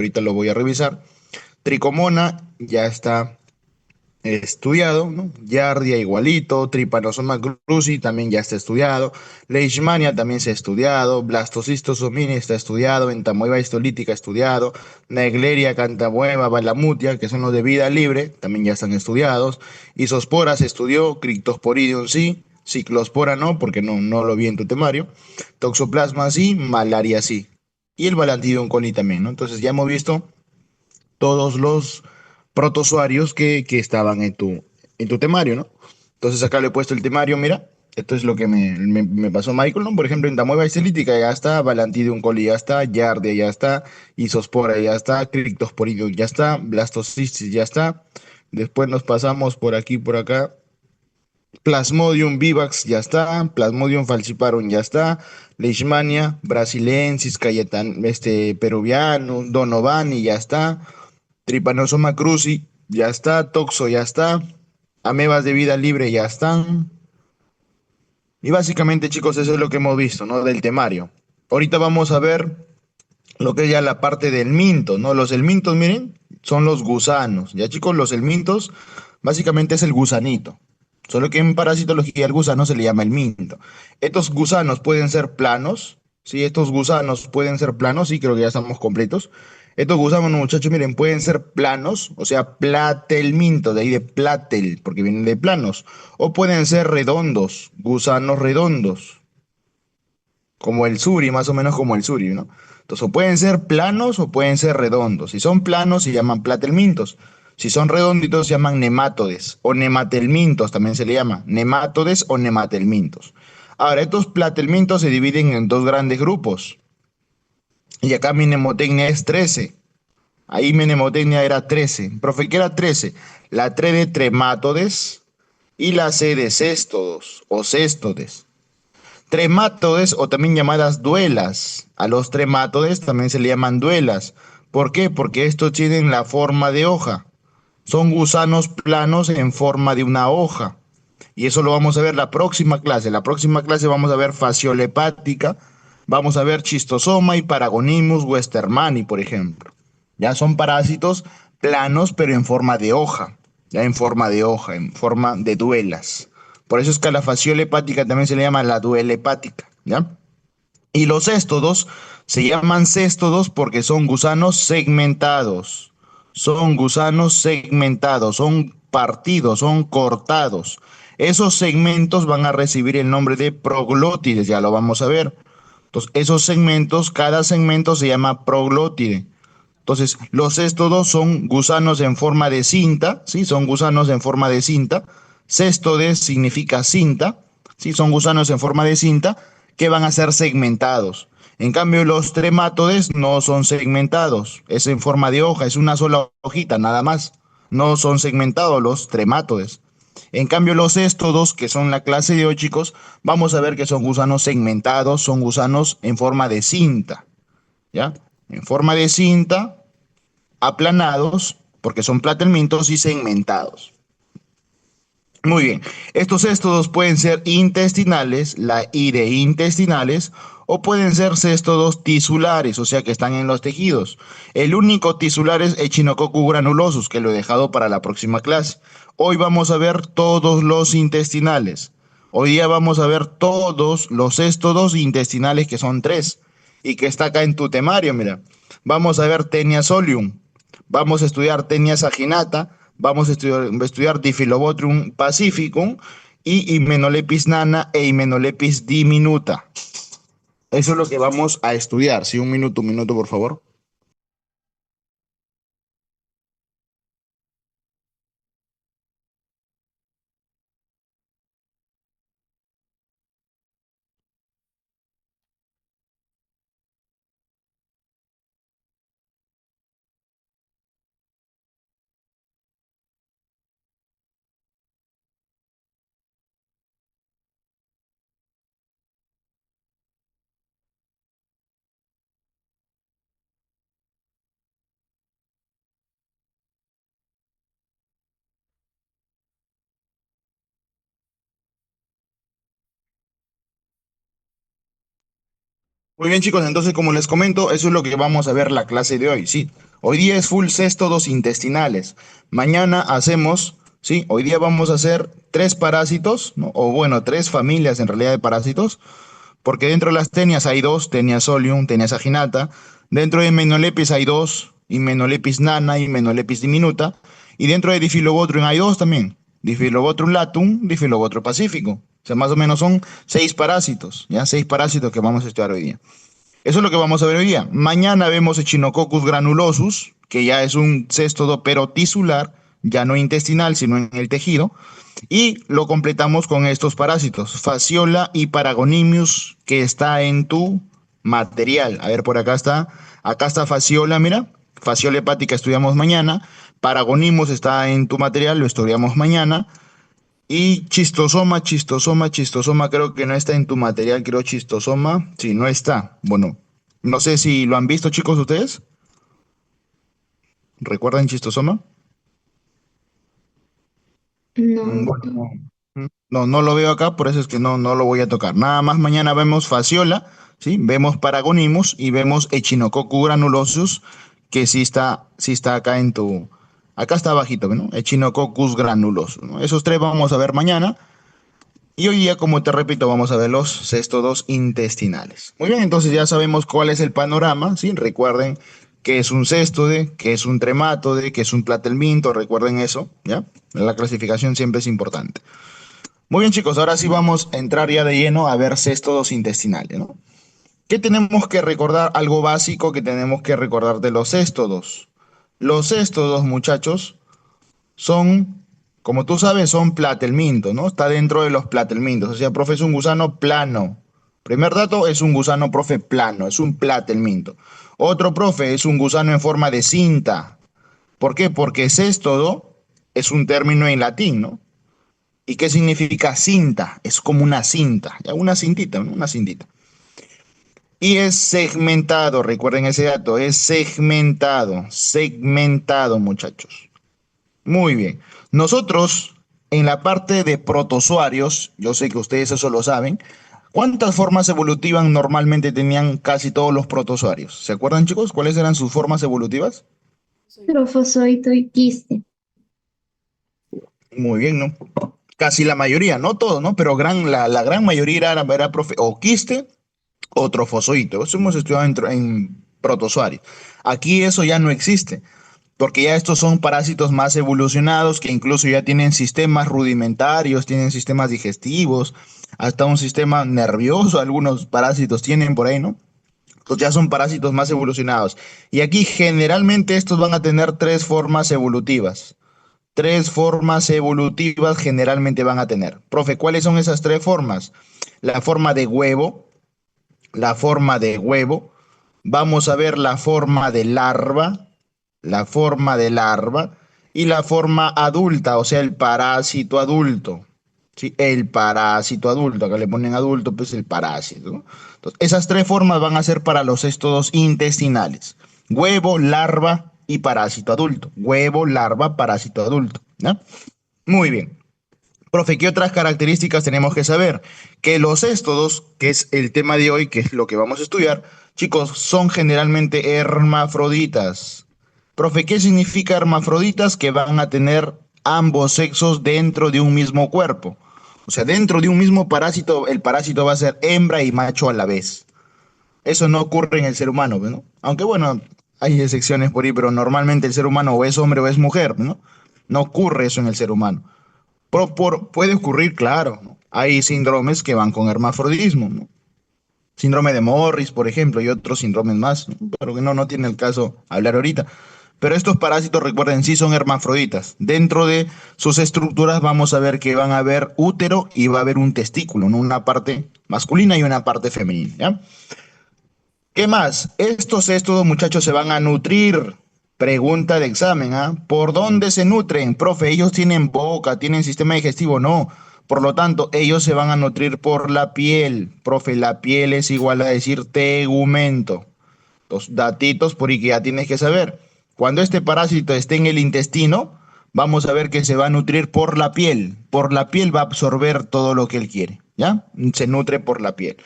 ahorita lo voy a revisar. Tricomona ya está estudiado, ¿no? Giardia igualito, Trypanosoma cruzi también ya está estudiado, Leishmania también se ha estudiado, Blastocistosomia está estudiado, Entamoeba histolítica estudiado, Naegleria, Cantamoeba, Balamutia, que son los de vida libre, también ya están estudiados, Isospora se estudió, Cryptosporidium sí, Ciclospora no, porque no lo vi en tu temario, Toxoplasma sí, Malaria sí, y el Balantidium coli también, ¿no? Entonces ya hemos visto todos los protozoarios que estaban en tu temario, ¿no? Entonces acá le he puesto el temario, mira, esto es lo que me pasó Michael, ¿no? Por ejemplo, en Tamoeba histolítica ya está, Balantidium coli ya está, Giardia ya está, Isospora ya está, Cryptosporidium ya está, Blastocystis ya está. Después nos pasamos por aquí, por acá. Plasmodium vivax ya está, Plasmodium falciparum ya está, Leishmania brasiliensis, peruviano, Donovani ya está, Trypanosoma cruzi, ya está. Toxo, ya está. Amebas de vida libre, ya están. Y básicamente, chicos, eso es lo que hemos visto, ¿no? Del temario. Ahorita vamos a ver lo que es ya la parte del minto, ¿no? Los helmintos, miren, son los gusanos. Ya, chicos, los helmintos básicamente es el gusanito. Solo que en parasitología el gusano se le llama el minto. Estos gusanos pueden ser planos, ¿sí? Estos gusanos pueden ser planos, sí, creo que ya estamos completos. Estos gusanos, muchachos, miren, pueden ser planos, o sea, platelminto, de ahí de platel, porque vienen de planos. O pueden ser redondos, gusanos redondos, como el suri, más o menos como el suri, ¿no? Entonces, o pueden ser planos o pueden ser redondos. Si son planos, se llaman platelmintos. Si son redonditos, se llaman nemátodes o nematelmintos, también se le llama nemátodes o nematelmintos. Ahora, estos platelmintos se dividen en dos grandes grupos. Y acá mi mnemotecnia es 13. Ahí mi mnemotecnia era 13. Profe, ¿qué era 13? La 3 de tremátodes y la C de céstodos o céstodes. Tremátodes o también llamadas duelas. A los tremátodes también se le llaman duelas. ¿Por qué? Porque estos tienen la forma de hoja. Son gusanos planos en forma de una hoja. Y eso lo vamos a ver la próxima clase. La próxima clase vamos a ver fasciole hepática, vamos a ver chistosoma y Paragonimus westermani, por ejemplo. Ya son parásitos planos, pero en forma de hoja. Ya en forma de hoja, en forma de duelas. Por eso es que a la fasciole hepática también se le llama la duela hepática. ¿Ya? Y los céstodos se llaman céstodos porque son gusanos segmentados. Son gusanos segmentados, son partidos, son cortados. Esos segmentos van a recibir el nombre de proglótides, ya lo vamos a ver. Entonces, esos segmentos, cada segmento se llama proglótide. Entonces, los céstodos son gusanos en forma de cinta, ¿sí? Son gusanos en forma de cinta. Céstodes significa cinta, ¿sí? Son gusanos en forma de cinta que van a ser segmentados. En cambio, los tremátodes no son segmentados, es en forma de hoja, es una sola hojita, nada más. No son segmentados los tremátodes. En cambio, los céstodos, que son la clase de hoy, chicos, vamos a ver que son gusanos segmentados, son gusanos en forma de cinta, ¿ya? En forma de cinta, aplanados, porque son platelmintos y segmentados. Muy bien, estos céstodos pueden ser intestinales, la I de intestinales, o pueden ser céstodos tisulares, o sea que están en los tejidos. El único tisular es Echinococcus granulosus, que lo he dejado para la próxima clase. Hoy vamos a ver todos los intestinales. Hoy día vamos a ver todos los céstodos intestinales, que son tres, y que está acá en tu temario, mira. Vamos a ver Taenia solium, vamos a estudiar Taenia saginata, vamos a estudiar Diphyllobothrium pacificum y Hymenolepis nana e Hymenolepis diminuta. Eso es lo que vamos a estudiar. Sí, un minuto, por favor. Muy bien, chicos, entonces como les comento, eso es lo que vamos a ver la clase de hoy, sí. Hoy día es full céstodos intestinales. Mañana hacemos, sí, hoy día vamos a hacer tres parásitos, ¿no? O bueno, tres familias en realidad de parásitos, porque dentro de las tenias hay dos, tenia solium, tenia saginata. Dentro de Hymenolépis hay dos, Hymenolépis nana y Hymenolépis diminuta. Y dentro de Diffilobotrum hay dos también, Diffilobotrum latum, Diffilobotrum pacifico. O sea, más o menos son seis parásitos, ¿ya? Seis parásitos que vamos a estudiar hoy día. Eso es lo que vamos a ver hoy día. Mañana vemos Echinococcus granulosus, que ya es un céstodo pero tisular, ya no intestinal, sino en el tejido. Y lo completamos con estos parásitos, Fasciola y Paragonimius, que está en tu material. A ver, por acá está Fasciola, mira, Fasciola hepática estudiamos mañana, Paragonimus está en tu material, lo estudiamos mañana. Y chistosoma, creo que no está en tu material, creo chistosoma, sí, no está. Bueno, no sé si lo han visto chicos ustedes, ¿recuerdan chistosoma? No. Bueno, no, no lo veo acá, por eso es que no lo voy a tocar. Nada más mañana vemos Fasciola, ¿sí? Vemos Paragonimus y vemos Echinococcus granulosus, que sí está acá en tu... Acá está abajito, ¿no? Echinococcus granulosus, ¿no? Esos tres vamos a ver mañana. Y hoy día, como te repito, vamos a ver los céstodos intestinales. Muy bien, entonces ya sabemos cuál es el panorama, ¿sí? Recuerden que es un céstode, que es un trematode, que es un platelminto, recuerden eso, ¿ya? La clasificación siempre es importante. Muy bien, chicos, ahora sí vamos a entrar ya de lleno a ver céstodos intestinales, ¿no? ¿Qué tenemos que recordar? Algo básico que tenemos que recordar de los céstodos. Los céstodos, muchachos, son, como tú sabes, son platelmintos, ¿no? Está dentro de los platelmintos. O sea, profe, es un gusano plano. Primer dato, es un gusano, profe, plano, es un platelminto. Otro, profe, es un gusano en forma de cinta. ¿Por qué? Porque céstodo es un término en latín, ¿no? ¿Y qué significa cinta? Es como una cinta, ya una cintita, ¿no? Una cintita. Y es segmentado, recuerden ese dato, es segmentado, muchachos. Muy bien. Nosotros, en la parte de protozoarios, yo sé que ustedes eso lo saben, ¿cuántas formas evolutivas normalmente tenían casi todos los protozoarios? ¿Se acuerdan, chicos? ¿Cuáles eran sus formas evolutivas? Trofozoito y quiste. Muy bien, ¿no? Casi la mayoría, no todos, ¿no? Pero la gran mayoría era o quiste o trofozoito. Eso hemos estudiado en protozoarios. Aquí eso ya no existe, porque ya estos son parásitos más evolucionados que incluso ya tienen sistemas rudimentarios, tienen sistemas digestivos, hasta un sistema nervioso, algunos parásitos tienen por ahí, ¿no? Entonces ya son parásitos más evolucionados. Y aquí generalmente estos van a tener tres formas evolutivas. Tres formas evolutivas generalmente van a tener. Profe, ¿cuáles son esas tres formas? La forma de huevo, la forma de huevo, vamos a ver la forma de larva y la forma adulta, o sea, el parásito adulto. ¿Sí? El parásito adulto, acá le ponen adulto, pues el parásito, ¿no? Entonces, esas tres formas van a ser para los éstodos intestinales. Huevo, larva y parásito adulto. Huevo, larva, parásito adulto. ¿Ya? Muy bien. Profe, ¿qué otras características tenemos que saber? Que los éstodos, que es el tema de hoy, que es lo que vamos a estudiar, chicos, son generalmente hermafroditas. Profe, ¿qué significa hermafroditas? Que van a tener ambos sexos dentro de un mismo cuerpo. O sea, dentro de un mismo parásito, el parásito va a ser hembra y macho a la vez. Eso no ocurre en el ser humano, ¿no? Aunque bueno, hay excepciones por ahí, pero normalmente el ser humano o es hombre o es mujer, ¿no? No ocurre eso en el ser humano. Puede ocurrir, claro, ¿no? Hay síndromes que van con hermafrodismo, ¿no? Síndrome de Morris, por ejemplo, y otros síndromes más, ¿no? Pero que no tiene el caso hablar ahorita. Pero estos parásitos, recuerden, sí son hermafroditas. Dentro de sus estructuras vamos a ver que van a haber útero y va a haber un testículo, ¿no? Una parte masculina y una parte femenina, ¿ya? ¿Qué más? Estos muchachos se van a nutrir. Pregunta de examen, ¿ah? ¿Por dónde se nutren? Profe, ellos tienen boca, tienen sistema digestivo, no. Por lo tanto, ellos se van a nutrir por la piel. Profe, la piel es igual a decir tegumento. Los datitos por ahí que ya tienes que saber. Cuando este parásito esté en el intestino, vamos a ver que se va a nutrir por la piel. Por la piel va a absorber todo lo que él quiere, ¿ya? Se nutre por la piel.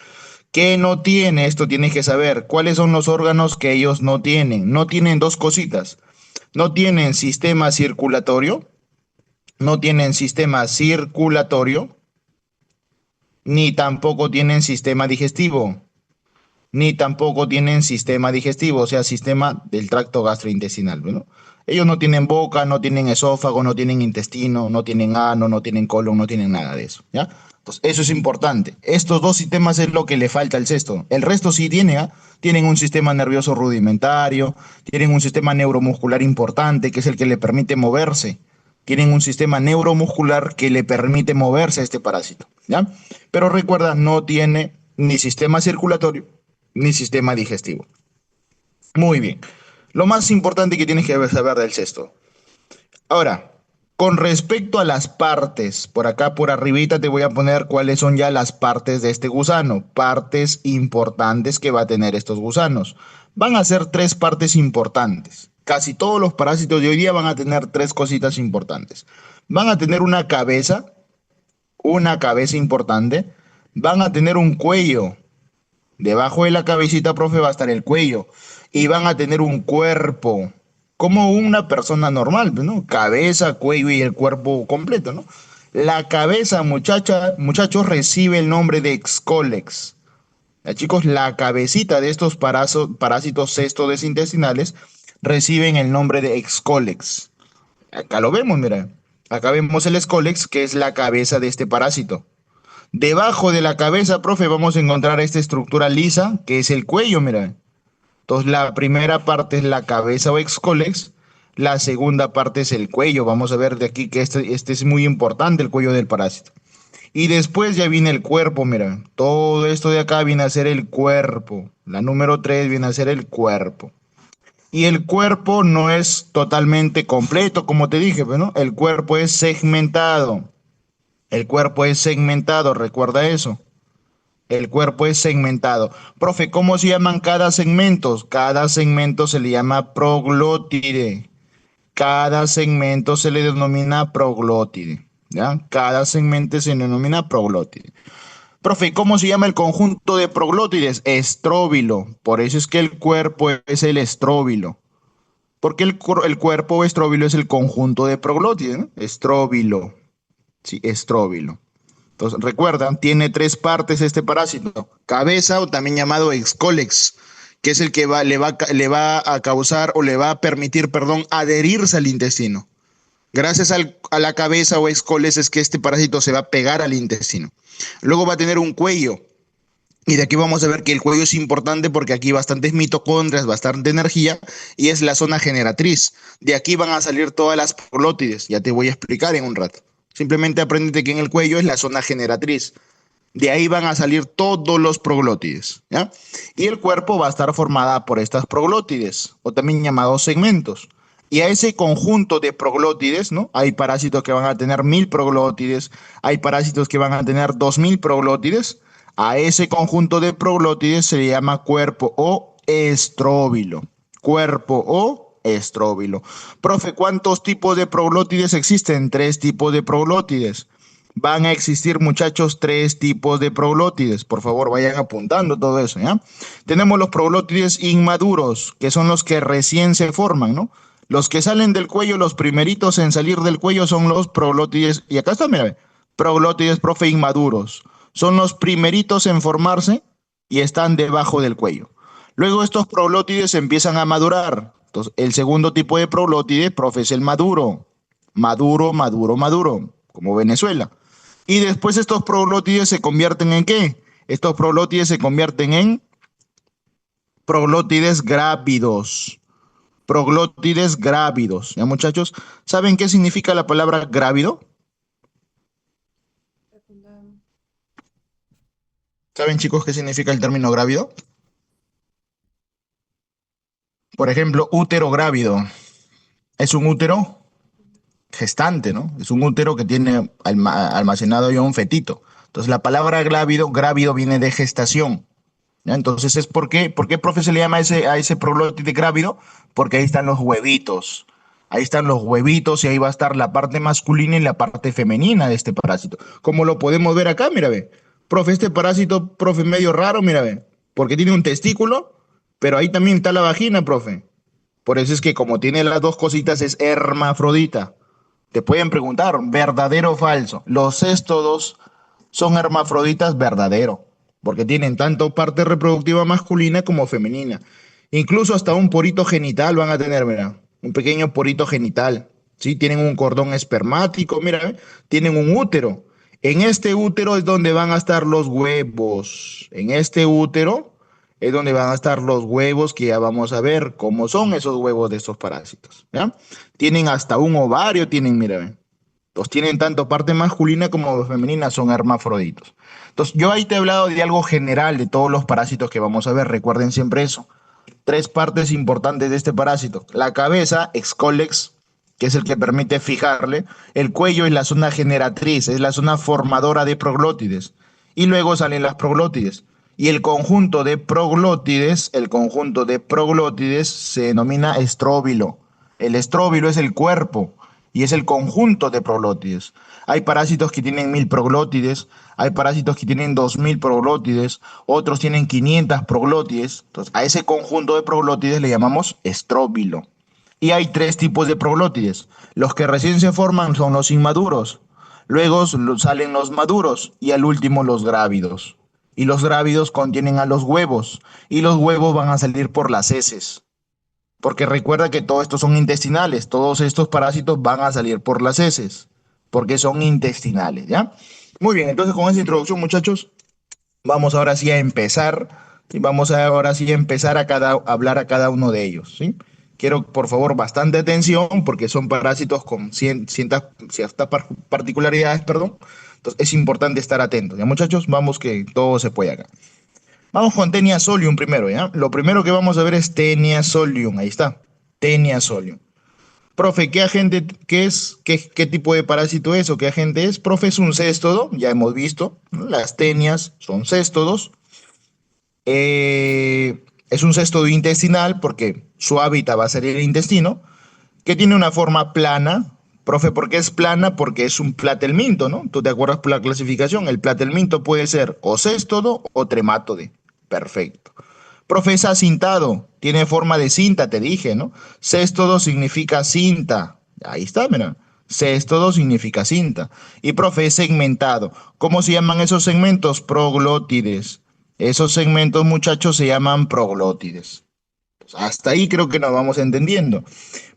¿Qué no tiene? Esto tienes que saber. ¿Cuáles son los órganos que ellos no tienen? No tienen dos cositas. No tienen sistema circulatorio, no tienen sistema circulatorio, ni tampoco tienen sistema digestivo, ni tampoco tienen sistema digestivo, o sea, sistema del tracto gastrointestinal, ¿no? Ellos no tienen boca, no tienen esófago, no tienen intestino, no tienen ano, no tienen colon, no tienen nada de eso, ¿ya? Entonces, eso es importante. Estos dos sistemas es lo que le falta al cesto. El resto sí tiene, ¿ah? Tienen un sistema nervioso rudimentario, tienen un sistema neuromuscular importante, que es el que le permite moverse. Tienen un sistema neuromuscular que le permite moverse a este parásito, ¿ya? Pero recuerda, no tiene ni sistema circulatorio, ni sistema digestivo. Muy bien. Lo más importante que tienes que saber del cesto. Ahora, con respecto a las partes, por acá por arribita te voy a poner cuáles son ya las partes de este gusano, partes importantes que va a tener estos gusanos. Van a ser tres partes importantes. Casi todos los parásitos de hoy día van a tener tres cositas importantes. Van a tener una cabeza importante, van a tener un cuello. Debajo de la cabecita, profe, va a estar el cuello y van a tener un cuerpo, como una persona normal, ¿no? Cabeza, cuello y el cuerpo completo, ¿no? La cabeza, muchachos, recibe el nombre de excólex. Ya, chicos, la cabecita de estos parásitos cestointestinales reciben el nombre de excólex. Acá lo vemos, mira. Acá vemos el excólex, que es la cabeza de este parásito. Debajo de la cabeza, profe, vamos a encontrar esta estructura lisa, que es el cuello, mira. Entonces, la primera parte es la cabeza o excólex, la segunda parte es el cuello. Vamos a ver de aquí que este es muy importante, el cuello del parásito. Y después ya viene el cuerpo, mira. Todo esto de acá viene a ser el cuerpo. La número 3 viene a ser el cuerpo. Y el cuerpo no es totalmente completo, como te dije, ¿no? El cuerpo es segmentado. El cuerpo es segmentado, recuerda eso. El cuerpo es segmentado. Profe, ¿cómo se llaman cada segmento? Cada segmento se le llama proglótide. Cada segmento se le denomina proglótide. ¿Ya? Cada segmento se denomina proglótide. Profe, ¿cómo se llama el conjunto de proglótides? Estróbilo. Por eso es que el cuerpo es el estróbilo. Porque el cuerpo estróbilo es el conjunto de proglótides, ¿no? Estróbilo. Sí, estróbilo. Entonces, recuerdan, tiene tres partes este parásito. Cabeza, o también llamado excólex, que es el que le va a causar o le va a permitir, perdón, adherirse al intestino. Gracias a la cabeza o excólex es que este parásito se va a pegar al intestino. Luego va a tener un cuello. Y de aquí vamos a ver que el cuello es importante porque aquí hay bastantes mitocondrias, bastante energía y es la zona generatriz. De aquí van a salir todas las proglótides. Ya te voy a explicar en un rato. Simplemente apréndete que en el cuello es la zona generatriz. De ahí van a salir todos los proglótides, ¿ya? Y el cuerpo va a estar formada por estas proglótides, o también llamados segmentos. Y a ese conjunto de proglótides, ¿no? Hay parásitos que van a tener 1000 proglótides, hay parásitos que van a tener 2000 proglótides. A ese conjunto de proglótides se le llama cuerpo o estróbilo. Cuerpo o estróbilo. Profe, ¿cuántos tipos de proglótides existen? Tres tipos de proglótides. Van a existir, muchachos, tres tipos de proglótides. Por favor, vayan apuntando todo eso, ¿ya? Tenemos los proglótides inmaduros, que son los que recién se forman, ¿no? Los que salen del cuello, los primeritos en salir del cuello son los proglótides. Y acá está, mira, proglótides, profe, inmaduros. Son los primeritos en formarse y están debajo del cuello. Luego estos proglótides empiezan a madurar. Entonces, el segundo tipo de proglótide, profe, es el maduro. Maduro, maduro, maduro, como Venezuela. Y después estos proglótides se convierten en ¿qué? Estos proglótides se convierten en proglótides grávidos. Proglótides grávidos. ¿Ya, muchachos? ¿Saben qué significa la palabra grávido? ¿Saben, chicos, qué significa el término grávido? Por ejemplo, útero grávido. Es un útero gestante, ¿no? Es un útero que tiene almacenado ya un fetito. Entonces, la palabra grávido viene de gestación. ¿Ya? Entonces, ¿por qué, profe, se le llama a ese proglótide grávido? Porque ahí están los huevitos. Ahí están los huevitos y ahí va a estar la parte masculina y la parte femenina de este parásito. Como lo podemos ver acá, mira, ve. Profe, este parásito, profe, medio raro, mira, ve, porque tiene un testículo, pero ahí también está la vagina, profe. Por eso es que como tiene las dos cositas es hermafrodita. Te pueden preguntar, ¿verdadero o falso? Los céstodos son hermafroditas verdadero, porque tienen tanto parte reproductiva masculina como femenina. Incluso hasta un porito genital van a tener, mira, un pequeño porito genital. ¿Sí? Tienen un cordón espermático, mira, tienen un útero. En este útero es donde van a estar los huevos. En este útero es donde van a estar los huevos que ya vamos a ver cómo son esos huevos de estos parásitos. ¿Ya? Tienen hasta un ovario, tienen, mira, ve. Los tienen tanto parte masculina como femenina, son hermafroditos. Entonces, yo ahí te he hablado de algo general de todos los parásitos que vamos a ver. Recuerden siempre eso. Tres partes importantes de este parásito. La cabeza, excólex, que es el que permite fijarle. El cuello es la zona generatriz, es la zona formadora de proglótides. Y luego salen las proglótides. Y el conjunto de proglótides se denomina estróbilo. El estróbilo es el cuerpo y es el conjunto de proglótides. Hay parásitos que tienen 1000 proglótides, hay parásitos que tienen 2000 proglótides, otros tienen 500 proglótides. Entonces, a ese conjunto de proglótides le llamamos estróbilo. Y hay tres tipos de proglótides. Los que recién se forman son los inmaduros, luego salen los maduros y al último los grávidos. Y los grávidos contienen a los huevos y los huevos van a salir por las heces. Porque recuerda que todos estos son intestinales, todos estos parásitos van a salir por las heces, porque son intestinales, ¿ya? Muy bien, entonces con esa introducción, muchachos, vamos ahora sí a empezar, y vamos ahora sí a empezar a hablar a cada uno de ellos, ¿sí? Quiero, por favor, bastante atención, porque son parásitos con ciertas particularidades, perdón. Entonces es importante estar atentos, ¿ya, muchachos? Vamos que todo se puede acá. Vamos con Taenia solium primero, ¿ya? Lo primero que vamos a ver es Taenia solium. Ahí está. Taenia solium. Profe, ¿qué agente, qué es? ¿Qué tipo de parásito es o qué agente es? Profe, es un céstodo, ya hemos visto, ¿no? Las tenias son céstodos. Es un céstodo intestinal porque su hábitat va a ser el intestino, que tiene una forma plana. Profe, ¿por qué es plana? Porque es un platelminto, ¿no? ¿Tú te acuerdas por la clasificación? El platelminto puede ser o céstodo o tremátode. Perfecto. Profe, es acintado, tiene forma de cinta, te dije, ¿no? Céstodo significa cinta. Ahí está, mira. Céstodo significa cinta. Y profe, es segmentado. ¿Cómo se llaman esos segmentos? Proglótides. Esos segmentos, muchachos, se llaman proglótides. Hasta ahí creo que nos vamos entendiendo.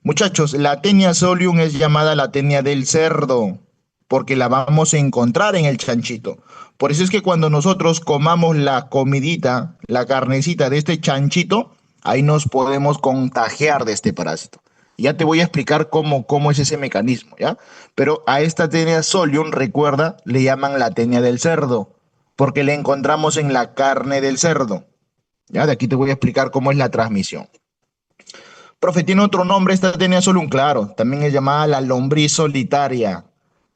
Muchachos, la tenia solium es llamada la tenia del cerdo, porque la vamos a encontrar en el chanchito. Por eso es que cuando nosotros comamos la comidita, la carnecita de este chanchito, ahí nos podemos contagiar de este parásito. Ya te voy a explicar cómo es ese mecanismo, ¿ya? Pero a esta tenia solium, recuerda, le llaman la tenia del cerdo, porque la encontramos en la carne del cerdo. Ya, de aquí te voy a explicar cómo es la transmisión. Profe, tiene otro nombre, esta tenía solo un claro. También es llamada la lombriz solitaria.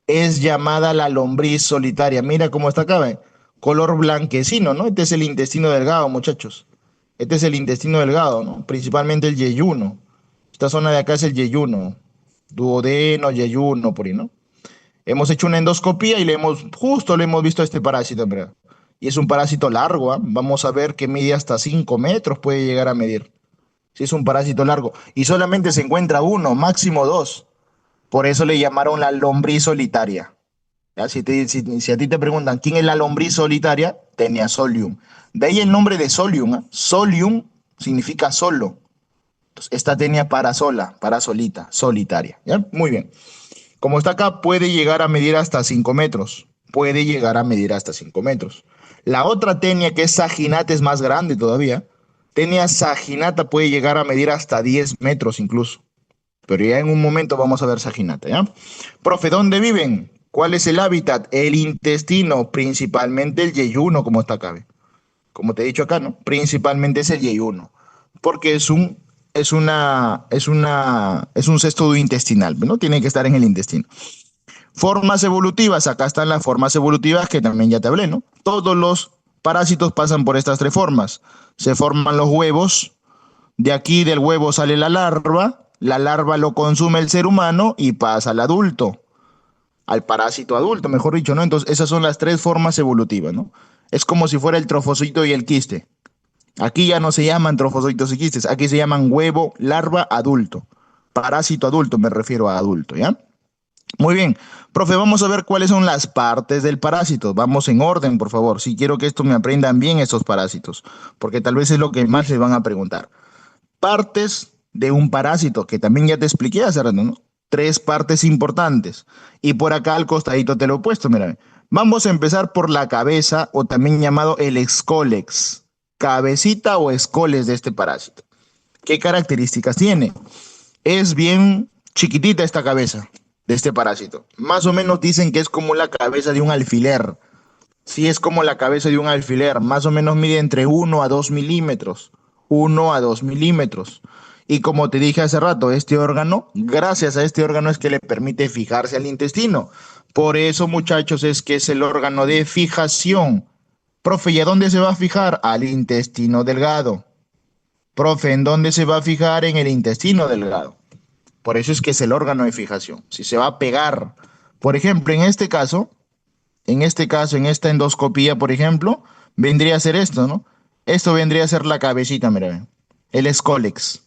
Es llamada la lombriz solitaria. Mira cómo está acá, ¿ve? Color blanquecino, ¿no? Este es el intestino delgado, muchachos. Este es el intestino delgado, ¿no? Principalmente el yeyuno. Esta zona de acá es el yeyuno. Duodeno, yeyuno, por ahí, ¿no? Hemos hecho una endoscopía y justo le hemos visto a este parásito, ¿verdad? Y es un parásito largo, ¿ah? Vamos a ver que mide hasta 5 metros, puede llegar a medir. Si es un parásito largo. Y solamente se encuentra uno, máximo dos. Por eso le llamaron la lombriz solitaria. ¿Ya? Si a ti te preguntan quién es la lombriz solitaria, tenía solium. De ahí el nombre de solium. ¿Eh? Solium significa solo. Entonces, esta tenía para sola, para solita, solitaria. ¿Ya? Muy bien. Como está acá, puede llegar a medir hasta 5 metros. Puede llegar a medir hasta 5 metros. La otra tenia, que es saginata, es más grande todavía. Tenia saginata puede llegar a medir hasta 10 metros incluso. Pero ya en un momento vamos a ver saginata, ¿ya? Profe, ¿dónde viven? ¿Cuál es el hábitat? El intestino, principalmente el yeyuno, como está acá. ¿Ve? Como te he dicho acá, ¿no? Principalmente es el yeyuno. Porque es un cesto intestinal, ¿no? Tiene que estar en el intestino. Formas evolutivas, acá están las formas evolutivas que también ya te hablé, ¿no? Todos los parásitos pasan por estas tres formas. Se forman los huevos, de aquí del huevo sale la larva lo consume el ser humano y pasa al adulto. al parásito adulto, mejor dicho, ¿no? Entonces, esas son las tres formas evolutivas, ¿no? Es como si fuera el trofocito y el quiste. Aquí ya no se llaman trofocitos y quistes, aquí se llaman huevo, larva, adulto. Parásito adulto, me refiero a adulto, ¿ya? Muy bien, profe, vamos a ver cuáles son las partes del parásito. Vamos en orden, por favor. Si quiero que esto me aprendan bien estos parásitos, porque tal vez es lo que más les van a preguntar. Partes de un parásito, que también ya te expliqué hace rato, ¿no? Tres partes importantes. Y por acá al costadito te lo he puesto, mira. Vamos a empezar por la cabeza, o también llamado el escólex. Cabecita o escoles de este parásito. ¿Qué características tiene? Es bien chiquitita esta cabeza de este parásito. Más o menos dicen que es como la cabeza de un alfiler. Sí, es como la cabeza de un alfiler. Más o menos mide entre 1 a 2 milímetros. 1 a 2 milímetros. Y como te dije hace rato, este órgano, gracias a este órgano es que le permite fijarse al intestino. Por eso, muchachos, es que es el órgano de fijación. Profe, ¿y a dónde se va a fijar? Al intestino delgado. Profe, ¿en dónde se va a fijar? En el intestino delgado. Por eso es que es el órgano de fijación. Si se va a pegar, por ejemplo, en esta endoscopía, por ejemplo, vendría a ser esto, ¿no? Esto vendría a ser la cabecita, mira, ve, el escólex.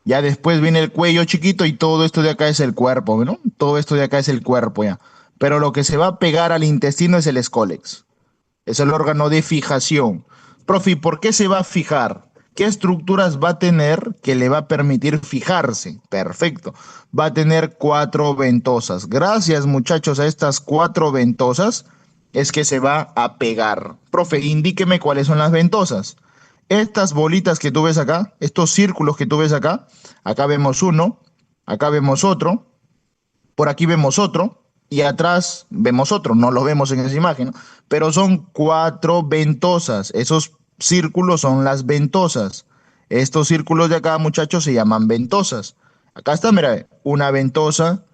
Ya después viene el cuello chiquito y todo esto de acá es el cuerpo, ¿no? Todo esto de acá es el cuerpo, ya. Pero lo que se va a pegar al intestino es el escólex. Es el órgano de fijación. Profe, ¿por qué se va a fijar? ¿Qué estructuras va a tener que le va a permitir fijarse? Perfecto. Va a tener cuatro ventosas. Gracias, muchachos, a estas cuatro ventosas es que se va a pegar. Profe, indíqueme cuáles son las ventosas. Estas bolitas que tú ves acá, estos círculos que tú ves acá, acá vemos uno, acá vemos otro, por aquí vemos otro y atrás vemos otro, no lo vemos en esa imagen, ¿no? Pero son cuatro ventosas, esos círculos son las ventosas. Estos círculos de acá, muchachos, se llaman ventosas. Acá está, mira, una ventosa,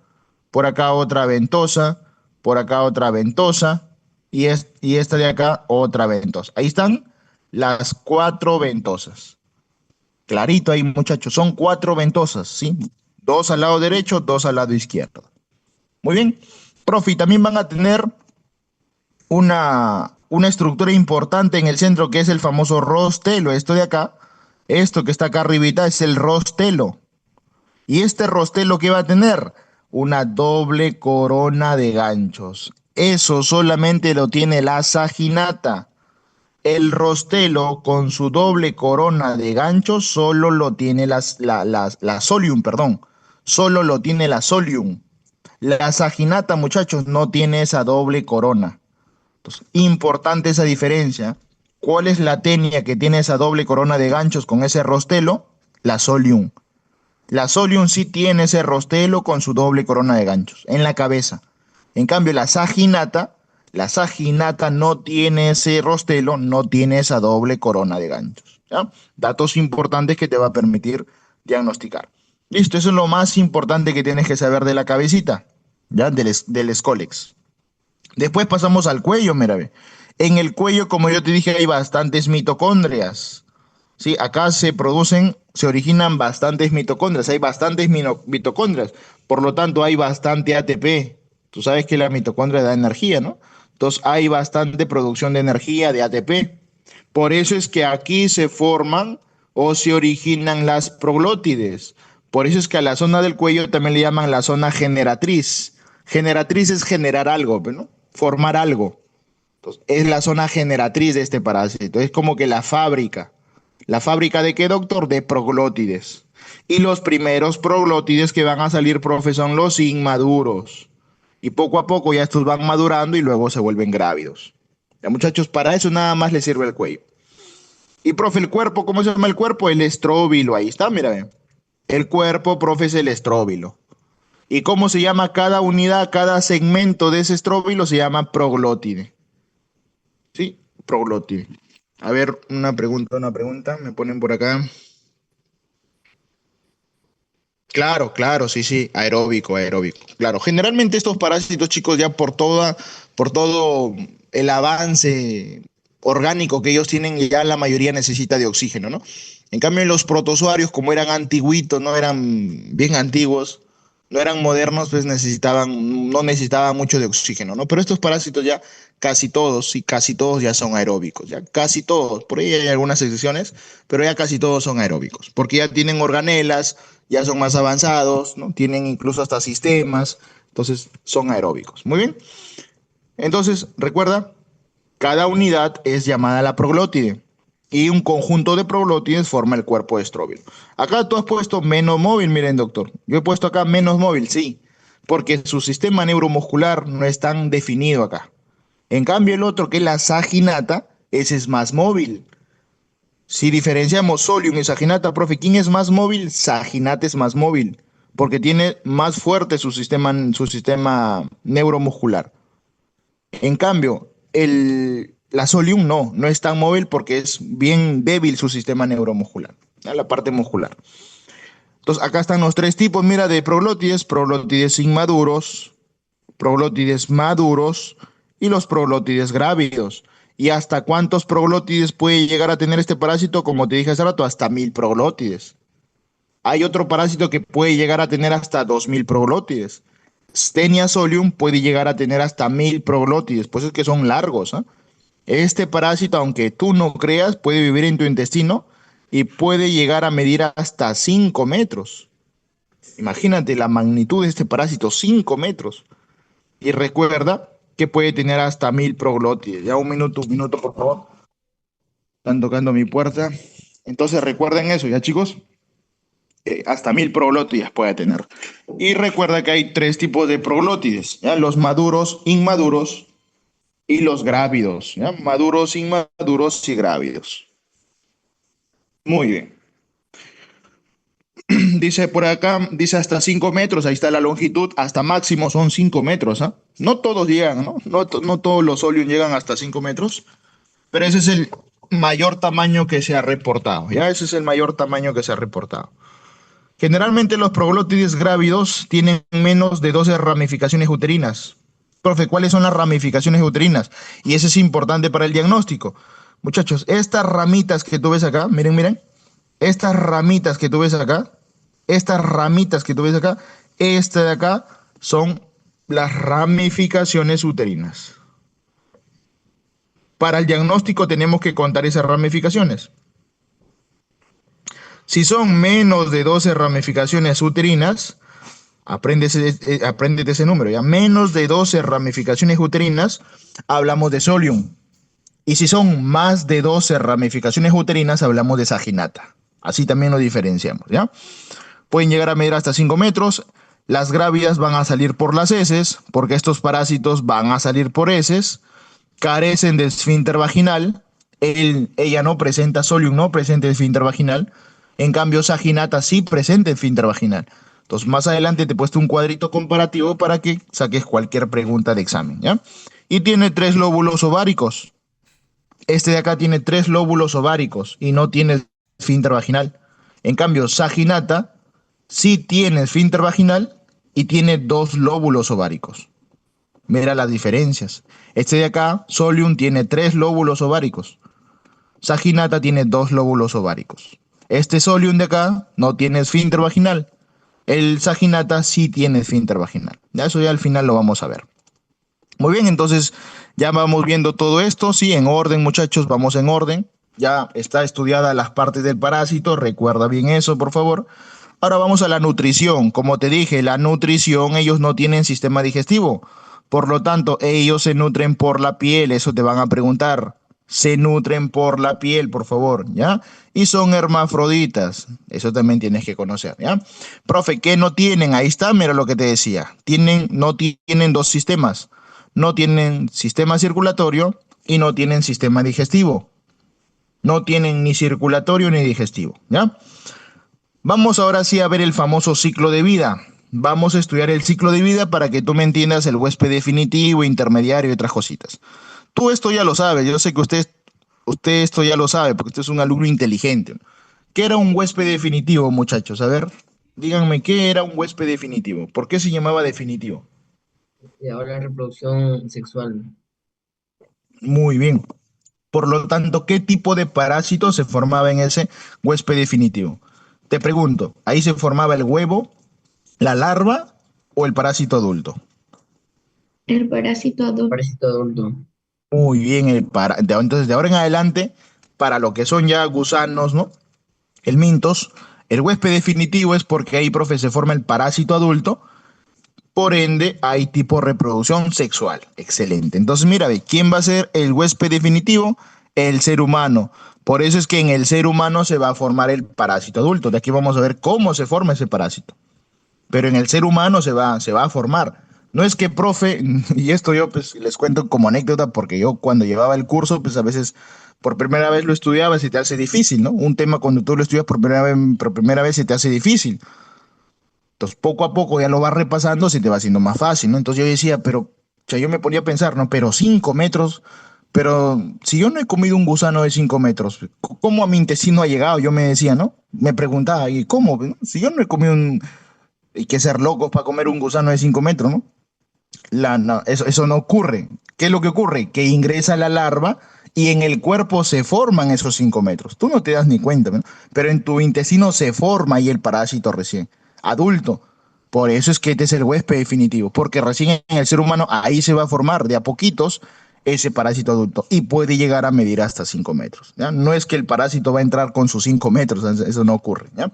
por acá otra ventosa, por acá otra ventosa y esta de acá otra ventosa. Ahí están las cuatro ventosas. Clarito ahí, muchachos, son cuatro ventosas, ¿sí? Dos al lado derecho, dos al lado izquierdo. Muy bien. Profe, y también van a tener una estructura importante en el centro que es el famoso rostelo. Esto de acá, esto que está acá arribita es el rostelo. ¿Y este rostelo qué va a tener? Una doble corona de ganchos. Eso solamente lo tiene la saginata. El rostelo con su doble corona de ganchos solo lo tiene la solium, perdón. Solo lo tiene la solium. La saginata, muchachos, no tiene esa doble corona. Entonces, importante esa diferencia. ¿Cuál es la tenia que tiene esa doble corona de ganchos con ese rostelo? La solium. La solium sí tiene ese rostelo con su doble corona de ganchos en la cabeza. En cambio, la saginata no tiene ese rostelo, no tiene esa doble corona de ganchos. ¿Ya? Datos importantes que te va a permitir diagnosticar. Listo, eso es lo más importante que tienes que saber de la cabecita, ¿ya? Del escólex. Después pasamos al cuello, mira, ve. En el cuello, como yo te dije, hay bastantes mitocondrias. Sí, acá se originan bastantes mitocondrias, hay bastantes mitocondrias, por lo tanto hay bastante ATP. Tú sabes que la mitocondria da energía, ¿no? Entonces hay bastante producción de energía de ATP. Por eso es que aquí se forman o se originan las proglótides. Por eso es que a la zona del cuello también le llaman la zona generatriz. Generatriz es generar algo, ¿no? Formar algo. Entonces, es la zona generatriz de este parásito. Es como que la fábrica. ¿La fábrica de qué, doctor? De proglótides. Y los primeros proglótides que van a salir, profe, son los inmaduros. Y poco a poco ya estos van madurando y luego se vuelven grávidos. Ya, muchachos, para eso nada más les sirve el cuello. Y, profe, el cuerpo, ¿cómo se llama el cuerpo? El estróbilo. Ahí está, mira, ve. El cuerpo, profe, es el estróbilo. ¿Y cómo se llama cada unidad, cada segmento de ese estróbilo? Se llama proglótide. ¿Sí? Proglótide. A ver, una pregunta, me ponen por acá. Claro, claro, sí, sí, aeróbico, aeróbico. Claro, generalmente estos parásitos, chicos, ya por todo el avance orgánico que ellos tienen, ya la mayoría necesita de oxígeno, ¿no? En cambio, los protozoarios, como eran antiguitos, no eran bien antiguos, no eran modernos, pues no necesitaban mucho de oxígeno, ¿no? Pero estos parásitos ya casi todos, sí, casi todos ya son aeróbicos, ya casi todos, por ahí hay algunas excepciones, pero ya casi todos son aeróbicos, porque ya tienen organelas, ya son más avanzados, ¿no? Tienen incluso hasta sistemas, entonces son aeróbicos. Muy bien. Entonces, recuerda, cada unidad es llamada la proglótide y un conjunto de proglótides forma el cuerpo de estróbilo. Acá tú has puesto menos móvil, miren doctor. Yo he puesto acá menos móvil, sí, porque su sistema neuromuscular no es tan definido acá. En cambio el otro, que es la saginata, ese es más móvil. Si diferenciamos solium y saginata, profe, ¿quién es más móvil? Saginata es más móvil, porque tiene más fuerte su sistema neuromuscular. En cambio, la Solium no es tan móvil porque es bien débil su sistema neuromuscular, ¿ya? La parte muscular. Entonces, acá están los tres tipos, mira, de proglótides inmaduros, proglótides maduros y los proglótides grávidos. ¿Y hasta cuántos proglótides puede llegar a tener este parásito? Como te dije hace rato, hasta 1000 proglótides. Hay otro parásito que puede llegar a tener hasta 2000 proglótides. Stenia solium puede llegar a tener hasta 1000 proglótides, pues es que son largos, ¿eh? Este parásito, aunque tú no creas, puede vivir en tu intestino y puede llegar a medir hasta 5 metros. Imagínate la magnitud de este parásito, 5 metros. Y recuerda que puede tener hasta 1000 proglótides. Ya un minuto, por favor. Están tocando mi puerta. Entonces recuerden eso, ya chicos, hasta 1000 proglótides puede tener. Y recuerda que hay tres tipos de proglótides, ¿ya? Los maduros, inmaduros y los grávidos, ¿ya? Maduros, inmaduros y grávidos. Muy bien. Dice por acá, dice hasta 5 metros, ahí está la longitud, hasta máximo son 5 metros, ¿ah? No todos llegan, ¿no? No todos los Solium llegan hasta 5 metros, pero ese es el mayor tamaño que se ha reportado, ¿ya? Ese es el mayor tamaño que se ha reportado. Generalmente los proglótides grávidos tienen menos de 12 ramificaciones uterinas. Profe, ¿cuáles son las ramificaciones uterinas? Y eso es importante para el diagnóstico. Muchachos, estas ramitas que tú ves acá, miren, miren, estas ramitas que tú ves acá, estas ramitas que tú ves acá, esta de acá son las ramificaciones uterinas. Para el diagnóstico tenemos que contar esas ramificaciones. Si son menos de 12 ramificaciones uterinas, apréndete ese número, ya menos de 12 ramificaciones uterinas, hablamos de solium. Y si son más de 12 ramificaciones uterinas, hablamos de saginata. Así también lo diferenciamos, ¿ya? Pueden llegar a medir hasta 5 metros. Las grávidas van a salir por las heces, porque estos parásitos van a salir por heces. Carecen de esfínter vaginal. Ella no presenta, solium no presenta esfínter vaginal. En cambio, saginata sí presenta esfínter vaginal. Entonces, más adelante te he puesto un cuadrito comparativo para que saques cualquier pregunta de examen, ¿ya? Y tiene 3 lóbulos ováricos. Este de acá tiene 3 lóbulos ováricos y no tiene esfínter vaginal. En cambio, saginata sí tiene esfínter vaginal y tiene 2 lóbulos ováricos. Mira las diferencias. Este de acá, solium, tiene 3 lóbulos ováricos. Saginata tiene 2 lóbulos ováricos. Este solium de acá no tiene esfínter vaginal. El saginata sí tiene esfínter vaginal. Ya eso ya al final lo vamos a ver. Muy bien, entonces ya vamos viendo todo esto. Sí, en orden, muchachos, vamos en orden. Ya está estudiada las partes del parásito. Recuerda bien eso, por favor. Ahora vamos a la nutrición. Como te dije, la nutrición, ellos no tienen sistema digestivo. Por lo tanto, ellos se nutren por la piel. Eso te van a preguntar. Se nutren por la piel, por favor, ¿ya? Y son hermafroditas. Eso también tienes que conocer, ¿ya? Profe, ¿qué no tienen? Ahí está, mira lo que te decía. No tienen dos sistemas. No tienen sistema circulatorio y no tienen sistema digestivo. No tienen ni circulatorio ni digestivo, ¿ya? Vamos ahora sí a ver el famoso ciclo de vida. Vamos a estudiar el ciclo de vida para que tú me entiendas el huésped definitivo, intermediario y otras cositas. Tú esto ya lo sabes, yo sé que usted esto ya lo sabe porque usted es un alumno inteligente. ¿Qué era un huésped definitivo, muchachos? A ver, díganme, ¿qué era un huésped definitivo? ¿Por qué se llamaba definitivo? Y ahora la reproducción sexual. Muy bien. Por lo tanto, ¿qué tipo de parásito se formaba en ese huésped definitivo? Te pregunto, ¿ahí se formaba el huevo, la larva o el parásito adulto? El parásito adulto. Parásito adulto. Muy bien, entonces de ahora en adelante, para lo que son ya gusanos, ¿no? El mintos, el huésped definitivo es porque ahí, profe, se forma el parásito adulto, por ende hay tipo reproducción sexual. Excelente. Entonces, mira, ve, ¿quién va a ser el huésped definitivo? El ser humano. Por eso es que en el ser humano se va a formar el parásito adulto. De aquí vamos a ver cómo se forma ese parásito. Pero en el ser humano se va a formar. No es que, profe, y esto yo pues les cuento como anécdota, porque yo cuando llevaba el curso, pues a veces por primera vez lo estudiaba y se te hace difícil, ¿no? Un tema cuando tú lo estudias por primera vez se te hace difícil. Entonces, poco a poco ya lo vas repasando, se te va haciendo más fácil, ¿no? Entonces yo decía, pero, o sea, yo me ponía a pensar, ¿no? Pero 5 metros, pero si yo no he comido un gusano de 5 metros, ¿cómo a mi intestino ha llegado? Yo me decía, ¿no? Me preguntaba, ¿y cómo? Si yo no he comido un, hay que ser locos para comer un gusano de 5 metros, ¿no? No, eso no ocurre. ¿Qué es lo que ocurre? Que ingresa la larva y en el cuerpo se forman esos 5 metros. Tú no te das ni cuenta, ¿no? Pero en tu intestino se forma ahí el parásito recién, adulto. Por eso es que este es el huésped definitivo, porque recién en el ser humano ahí se va a formar de a poquitos ese parásito adulto y puede llegar a medir hasta 5 metros. ¿Ya? No es que el parásito va a entrar con sus 5 metros, eso no ocurre. ¿Ya?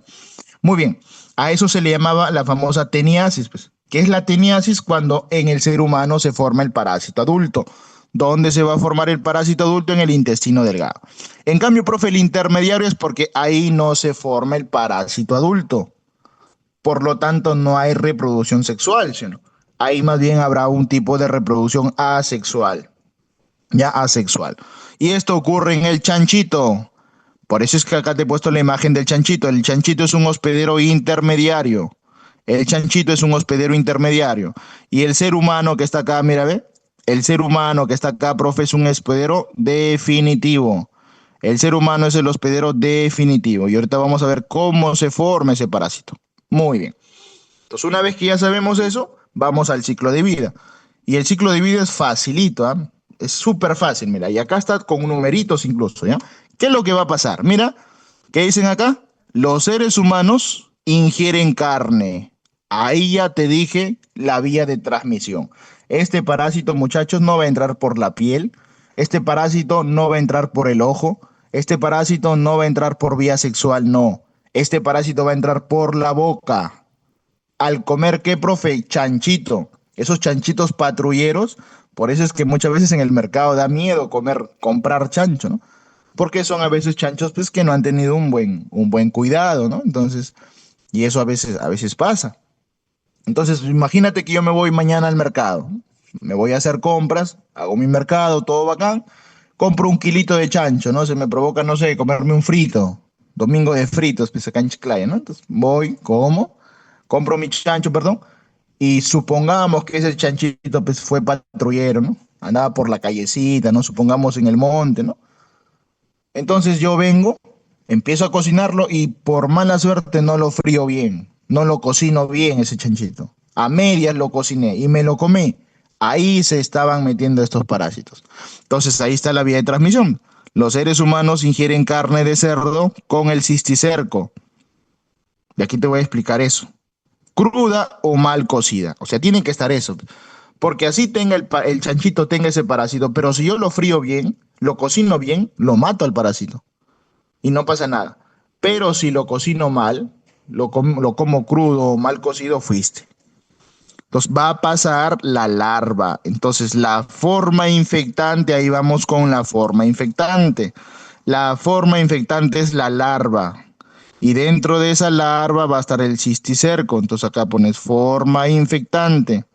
Muy bien, a eso se le llamaba la famosa teniasis, pues. ¿Qué es la teniasis? Cuando en el ser humano se forma el parásito adulto. ¿Dónde se va a formar el parásito adulto? En el intestino delgado. En cambio, profe, el intermediario es porque ahí no se forma el parásito adulto. Por lo tanto, no hay reproducción sexual, sino ahí más bien habrá un tipo de reproducción asexual, ya asexual. Y esto ocurre en el chanchito. Por eso es que acá te he puesto la imagen del chanchito. El chanchito es un hospedero intermediario. El chanchito es un hospedero intermediario. Y el ser humano que está acá, mira, ve. El ser humano que está acá, profe, es un hospedero definitivo. El ser humano es el hospedero definitivo. Y ahorita vamos a ver cómo se forma ese parásito. Muy bien. Entonces, una vez que ya sabemos eso, vamos al ciclo de vida. Y el ciclo de vida es facilito, ¿ah? Es súper fácil, mira. Y acá está con numeritos incluso, ¿ya? ¿Qué es lo que va a pasar? Mira, ¿qué dicen acá? Los seres humanos ingieren carne. Ahí ya te dije la vía de transmisión. Este parásito, muchachos, no va a entrar por la piel. Este parásito no va a entrar por el ojo. Este parásito no va a entrar por vía sexual, no. Este parásito va a entrar por la boca. Al comer, ¿qué, profe? Chanchito. Esos chanchitos patrulleros. Por eso es que muchas veces en el mercado da miedo comprar chancho, ¿no? Porque son a veces chanchos pues que no han tenido un buen cuidado, ¿no? Entonces, y eso a veces pasa. Entonces, imagínate que yo me voy mañana al mercado, me voy a hacer compras, hago mi mercado, todo bacán, compro un kilito de chancho, ¿no? Se me provoca, no sé, comerme un frito, domingo de fritos, pues acá en Chiclayo, ¿no? Entonces voy, compro mi chancho, perdón, y supongamos que ese chanchito pues fue patrullero, ¿no? Andaba por la callecita, ¿no? Supongamos en el monte, ¿no? Entonces yo vengo, empiezo a cocinarlo y por mala suerte no lo frío bien, no lo cocino bien ese chanchito. A medias lo cociné y me lo comí. Ahí se estaban metiendo estos parásitos. Entonces ahí está la vía de transmisión. Los seres humanos ingieren carne de cerdo con el cisticerco. Y aquí te voy a explicar eso. Cruda o mal cocida. O sea, tiene que estar eso. Porque así tenga el chanchito, tenga ese parásito. Pero si yo lo frío bien, lo cocino bien, lo mato al parásito y no pasa nada. Pero si lo cocino mal, lo como crudo o mal cocido, fuiste. Entonces va a pasar la larva. Entonces la forma infectante, ahí vamos con la forma infectante. La forma infectante es la larva. Y dentro de esa larva va a estar el cisticerco. Entonces acá pones forma infectante.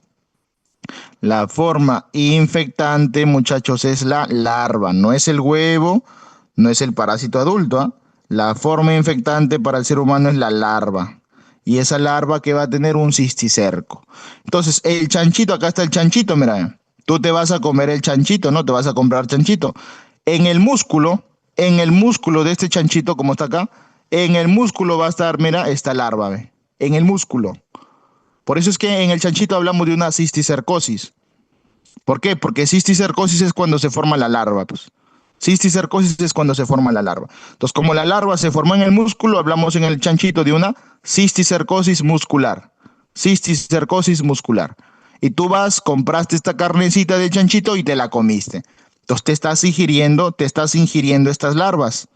La forma infectante, muchachos, es la larva, no es el huevo, no es el parásito adulto, ¿ah? La forma infectante para el ser humano es la larva. Y esa larva que va a tener un cisticerco. Entonces, el chanchito, acá está el chanchito, mira. Tú te vas a comer el chanchito, ¿no? Te vas a comprar chanchito. En el músculo de este chanchito, como está acá, en el músculo va a estar, mira, esta larva, ¿ve? En el músculo. Por eso es que en el chanchito hablamos de una cisticercosis. ¿Por qué? Porque cisticercosis es cuando se forma la larva, pues. Cisticercosis es cuando se forma la larva. Entonces, como la larva se formó en el músculo, hablamos en el chanchito de una cisticercosis muscular. cisticercosis muscular. Y tú vas, compraste esta carnecita de chanchito y te la comiste. Entonces te estás ingiriendo estas larvas,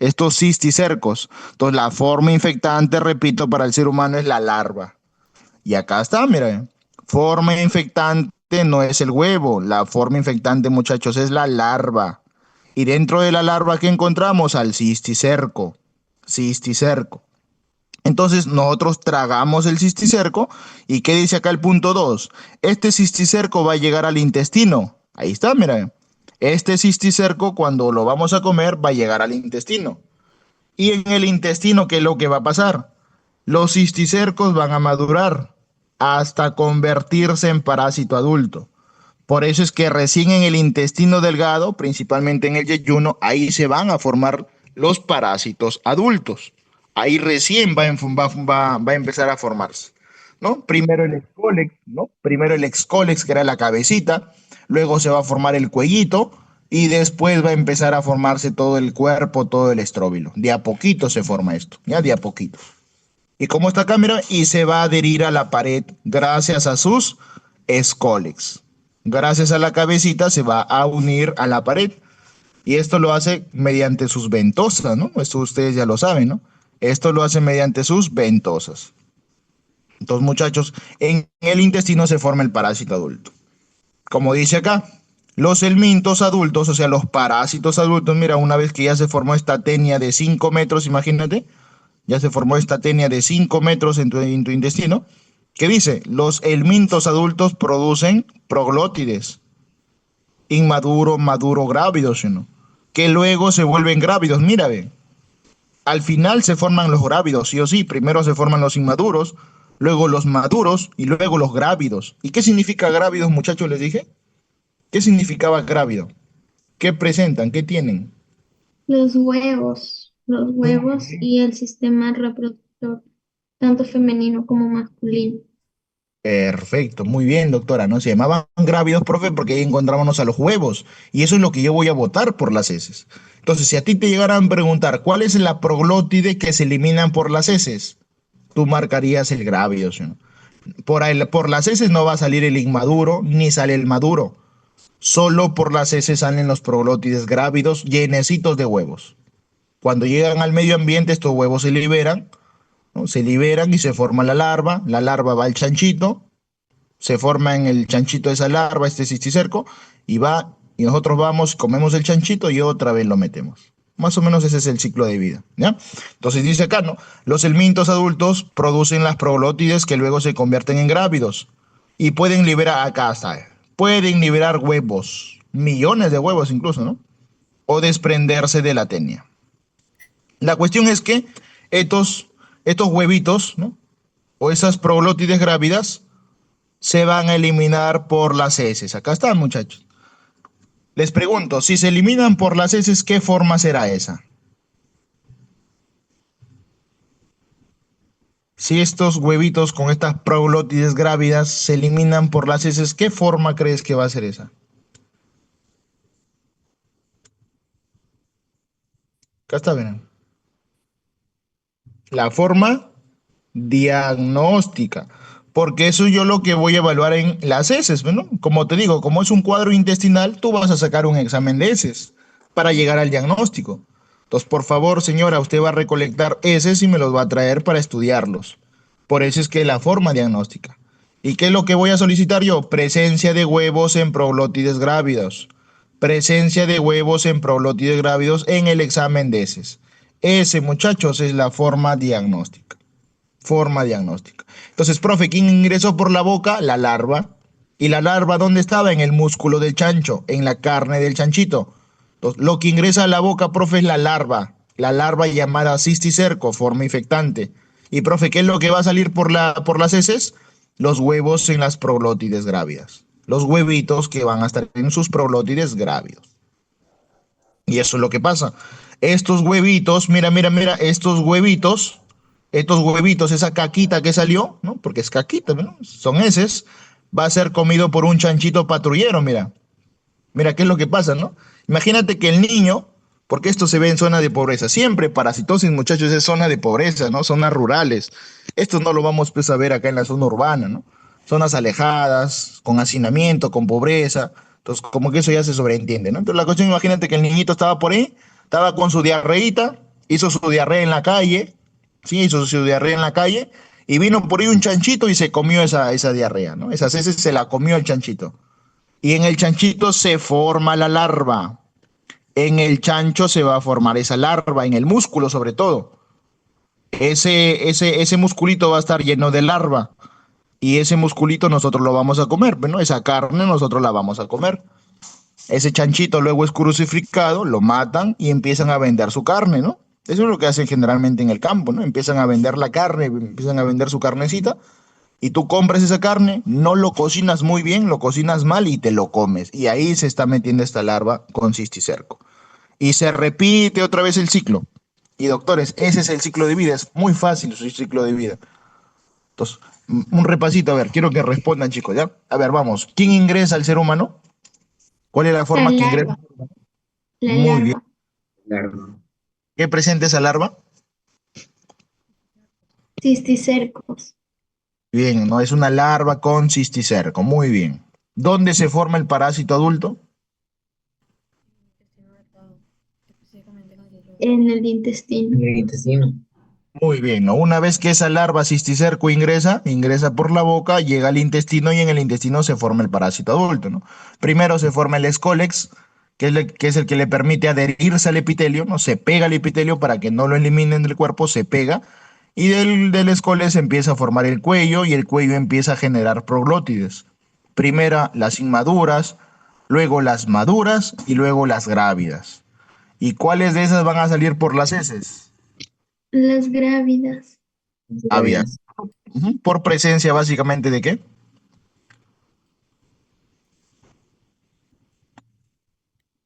estos cisticercos. Entonces la forma infectante, repito, para el ser humano es la larva. Y acá está, mira, forma infectante no es el huevo, la forma infectante, muchachos, es la larva. Y dentro de la larva que encontramos al cisticerco, cisticerco. Entonces nosotros tragamos el cisticerco y ¿qué dice acá el punto 2? Este cisticerco va a llegar al intestino. Ahí está, mira. Este cisticerco cuando lo vamos a comer va a llegar al intestino. Y en el intestino, ¿qué es lo que va a pasar? Los cisticercos van a madurar hasta convertirse en parásito adulto. Por eso es que recién en el intestino delgado, principalmente en el yeyuno, ahí se van a formar los parásitos adultos. Ahí recién va a empezar a formarse, ¿no? Primero el excólex, ¿no? Primero el excólex, que era la cabecita, luego se va a formar el cuellito y después va a empezar a formarse todo el cuerpo, todo el estróbilo. De a poquito se forma esto, ya de a poquito. ¿Y cómo está acá? Mira, y se va a adherir a la pared gracias a sus escólex. Gracias a la cabecita se va a unir a la pared. Y esto lo hace mediante sus ventosas, ¿no? Esto ustedes ya lo saben, ¿no? Esto lo hace mediante sus ventosas. Entonces, muchachos, en el intestino se forma el parásito adulto. Como dice acá, los helmintos adultos, o sea, los parásitos adultos, mira, una vez que ya se formó esta tenia de 5 metros, imagínate, ya se formó esta tenia de 5 metros en tu intestino, ¿qué dice? Los helmintos adultos producen proglótides, inmaduro, maduro, grávidos, ¿no? Que luego se vuelven grávidos. Mira, ve, al final se forman los grávidos, sí o sí. Primero se forman los inmaduros, luego los maduros y luego los grávidos. ¿Y qué significa grávidos, muchachos? Les dije. ¿Qué significaba grávido? ¿Qué presentan? ¿Qué tienen? los Muy huevos bien. y el sistema reproductor, tanto femenino como masculino. Perfecto, muy bien, doctora, ¿no? Se llamaban grávidos, profe, porque ahí encontrábamos a los huevos. Y eso es lo que yo voy a votar por las heces. Entonces, si a ti te llegaran a preguntar cuál es la proglótide que se eliminan por las heces, tú marcarías el grávido, ¿sí, no? Por las heces no va a salir el inmaduro ni sale el maduro. Solo por las heces salen los proglótides grávidos llenecitos de huevos. Cuando llegan al medio ambiente, estos huevos se liberan, ¿no? Se liberan y se forma la larva. La larva va al chanchito, se forma en el chanchito esa larva, este cisticerco, y va, y nosotros vamos, comemos el chanchito y otra vez lo metemos. Más o menos ese es el ciclo de vida, ¿ya? Entonces dice acá, ¿no? Los helmintos adultos producen las proglótides que luego se convierten en grávidos y pueden liberar, acá está, pueden liberar huevos, millones de huevos incluso, ¿no? O desprenderse de la tenia. La cuestión es que estos huevitos, ¿no? O esas proglótides grávidas se van a eliminar por las heces. Acá están, muchachos. Les pregunto, si se eliminan por las heces, ¿qué forma será esa? Si estos huevitos con estas proglótides grávidas se eliminan por las heces, ¿qué forma crees que va a ser esa? Acá está, ven. La forma diagnóstica. Porque eso yo lo que voy a evaluar en las heces, ¿no? Como te digo, como es un cuadro intestinal, tú vas a sacar un examen de heces para llegar al diagnóstico. Entonces, por favor, señora, usted va a recolectar heces y me los va a traer para estudiarlos. Por eso es que la forma diagnóstica. ¿Y qué es lo que voy a solicitar yo? Presencia de huevos en proglótides grávidos. Presencia de huevos en proglótides grávidos en el examen de heces. Ese, muchachos, es la forma diagnóstica. Forma diagnóstica. Entonces, profe, ¿quién ingresó por la boca? La larva. ¿Y la larva dónde estaba? En el músculo del chancho, en la carne del chanchito. Entonces, lo que ingresa a la boca, profe, es la larva llamada cisticerco, forma infectante. Y, profe, ¿qué es lo que va a salir por las heces? Los huevos en las proglótides grávidas. Los huevitos que van a estar en sus proglótides grávidos. Y eso es lo que pasa. Estos huevitos, mira, mira, mira, estos huevitos, esa caquita que salió, ¿no? Porque es caquita, ¿no? Son heces, va a ser comido por un chanchito patrullero, mira. Mira, ¿qué es lo que pasa, no? Imagínate que el niño, porque esto se ve en zona de pobreza, siempre parasitosis, muchachos, es zona de pobreza, ¿no? Zonas rurales. Esto no lo vamos pues, a ver acá en la zona urbana, ¿no? Zonas alejadas, con hacinamiento, con pobreza. Entonces, como que eso ya se sobreentiende, ¿no? Entonces, la cuestión, imagínate que el niñito estaba por ahí, estaba con su diarreíta, hizo su diarrea en la calle, sí, hizo su diarrea en la calle, y vino por ahí un chanchito y se comió esa diarrea, ¿no? Esas heces se la comió el chanchito. Y en el chanchito se forma la larva. En el chancho se va a formar esa larva, en el músculo sobre todo. Ese musculito va a estar lleno de larva y ese musculito nosotros lo vamos a comer, ¿no? Esa carne nosotros la vamos a comer. Ese chanchito luego es crucificado, lo matan y empiezan a vender su carne, ¿no? Eso es lo que hacen generalmente en el campo, ¿no? Empiezan a vender la carne, empiezan a vender su carnecita y tú compras esa carne, no lo cocinas muy bien, lo cocinas mal y te lo comes. Y ahí se está metiendo esta larva con cisticerco. Y se repite otra vez el ciclo. Y doctores, ese es el ciclo de vida, es muy fácil su ciclo de vida. Entonces, un repasito, a ver, quiero que respondan chicos, ¿ya? A ver, vamos, ¿quién ingresa al ser humano? ¿Cuál es la La forma que ingresa? larva, la Muy bien. larva. Claro. ¿Qué presenta esa larva? Cisticercos. Bien, no es una larva con cisticerco, muy bien. ¿Dónde se forma el parásito adulto? En el En intestino. el intestino. Muy bien, ¿no? Una vez que esa larva cisticerco ingresa por la boca, llega al intestino y en el intestino se forma el parásito adulto, ¿no? Primero se forma el escólex, que es el que le permite adherirse al epitelio, ¿no? Se pega al epitelio para que no lo eliminen del cuerpo, se pega, y del escólex empieza a formar el cuello y el cuello empieza a generar proglótides. Primero las inmaduras, luego las maduras y luego las grávidas. ¿Y cuáles de esas van a salir por las heces? Las grávidas. Aviar. Gracias. Ujú. Por presencia básicamente de qué?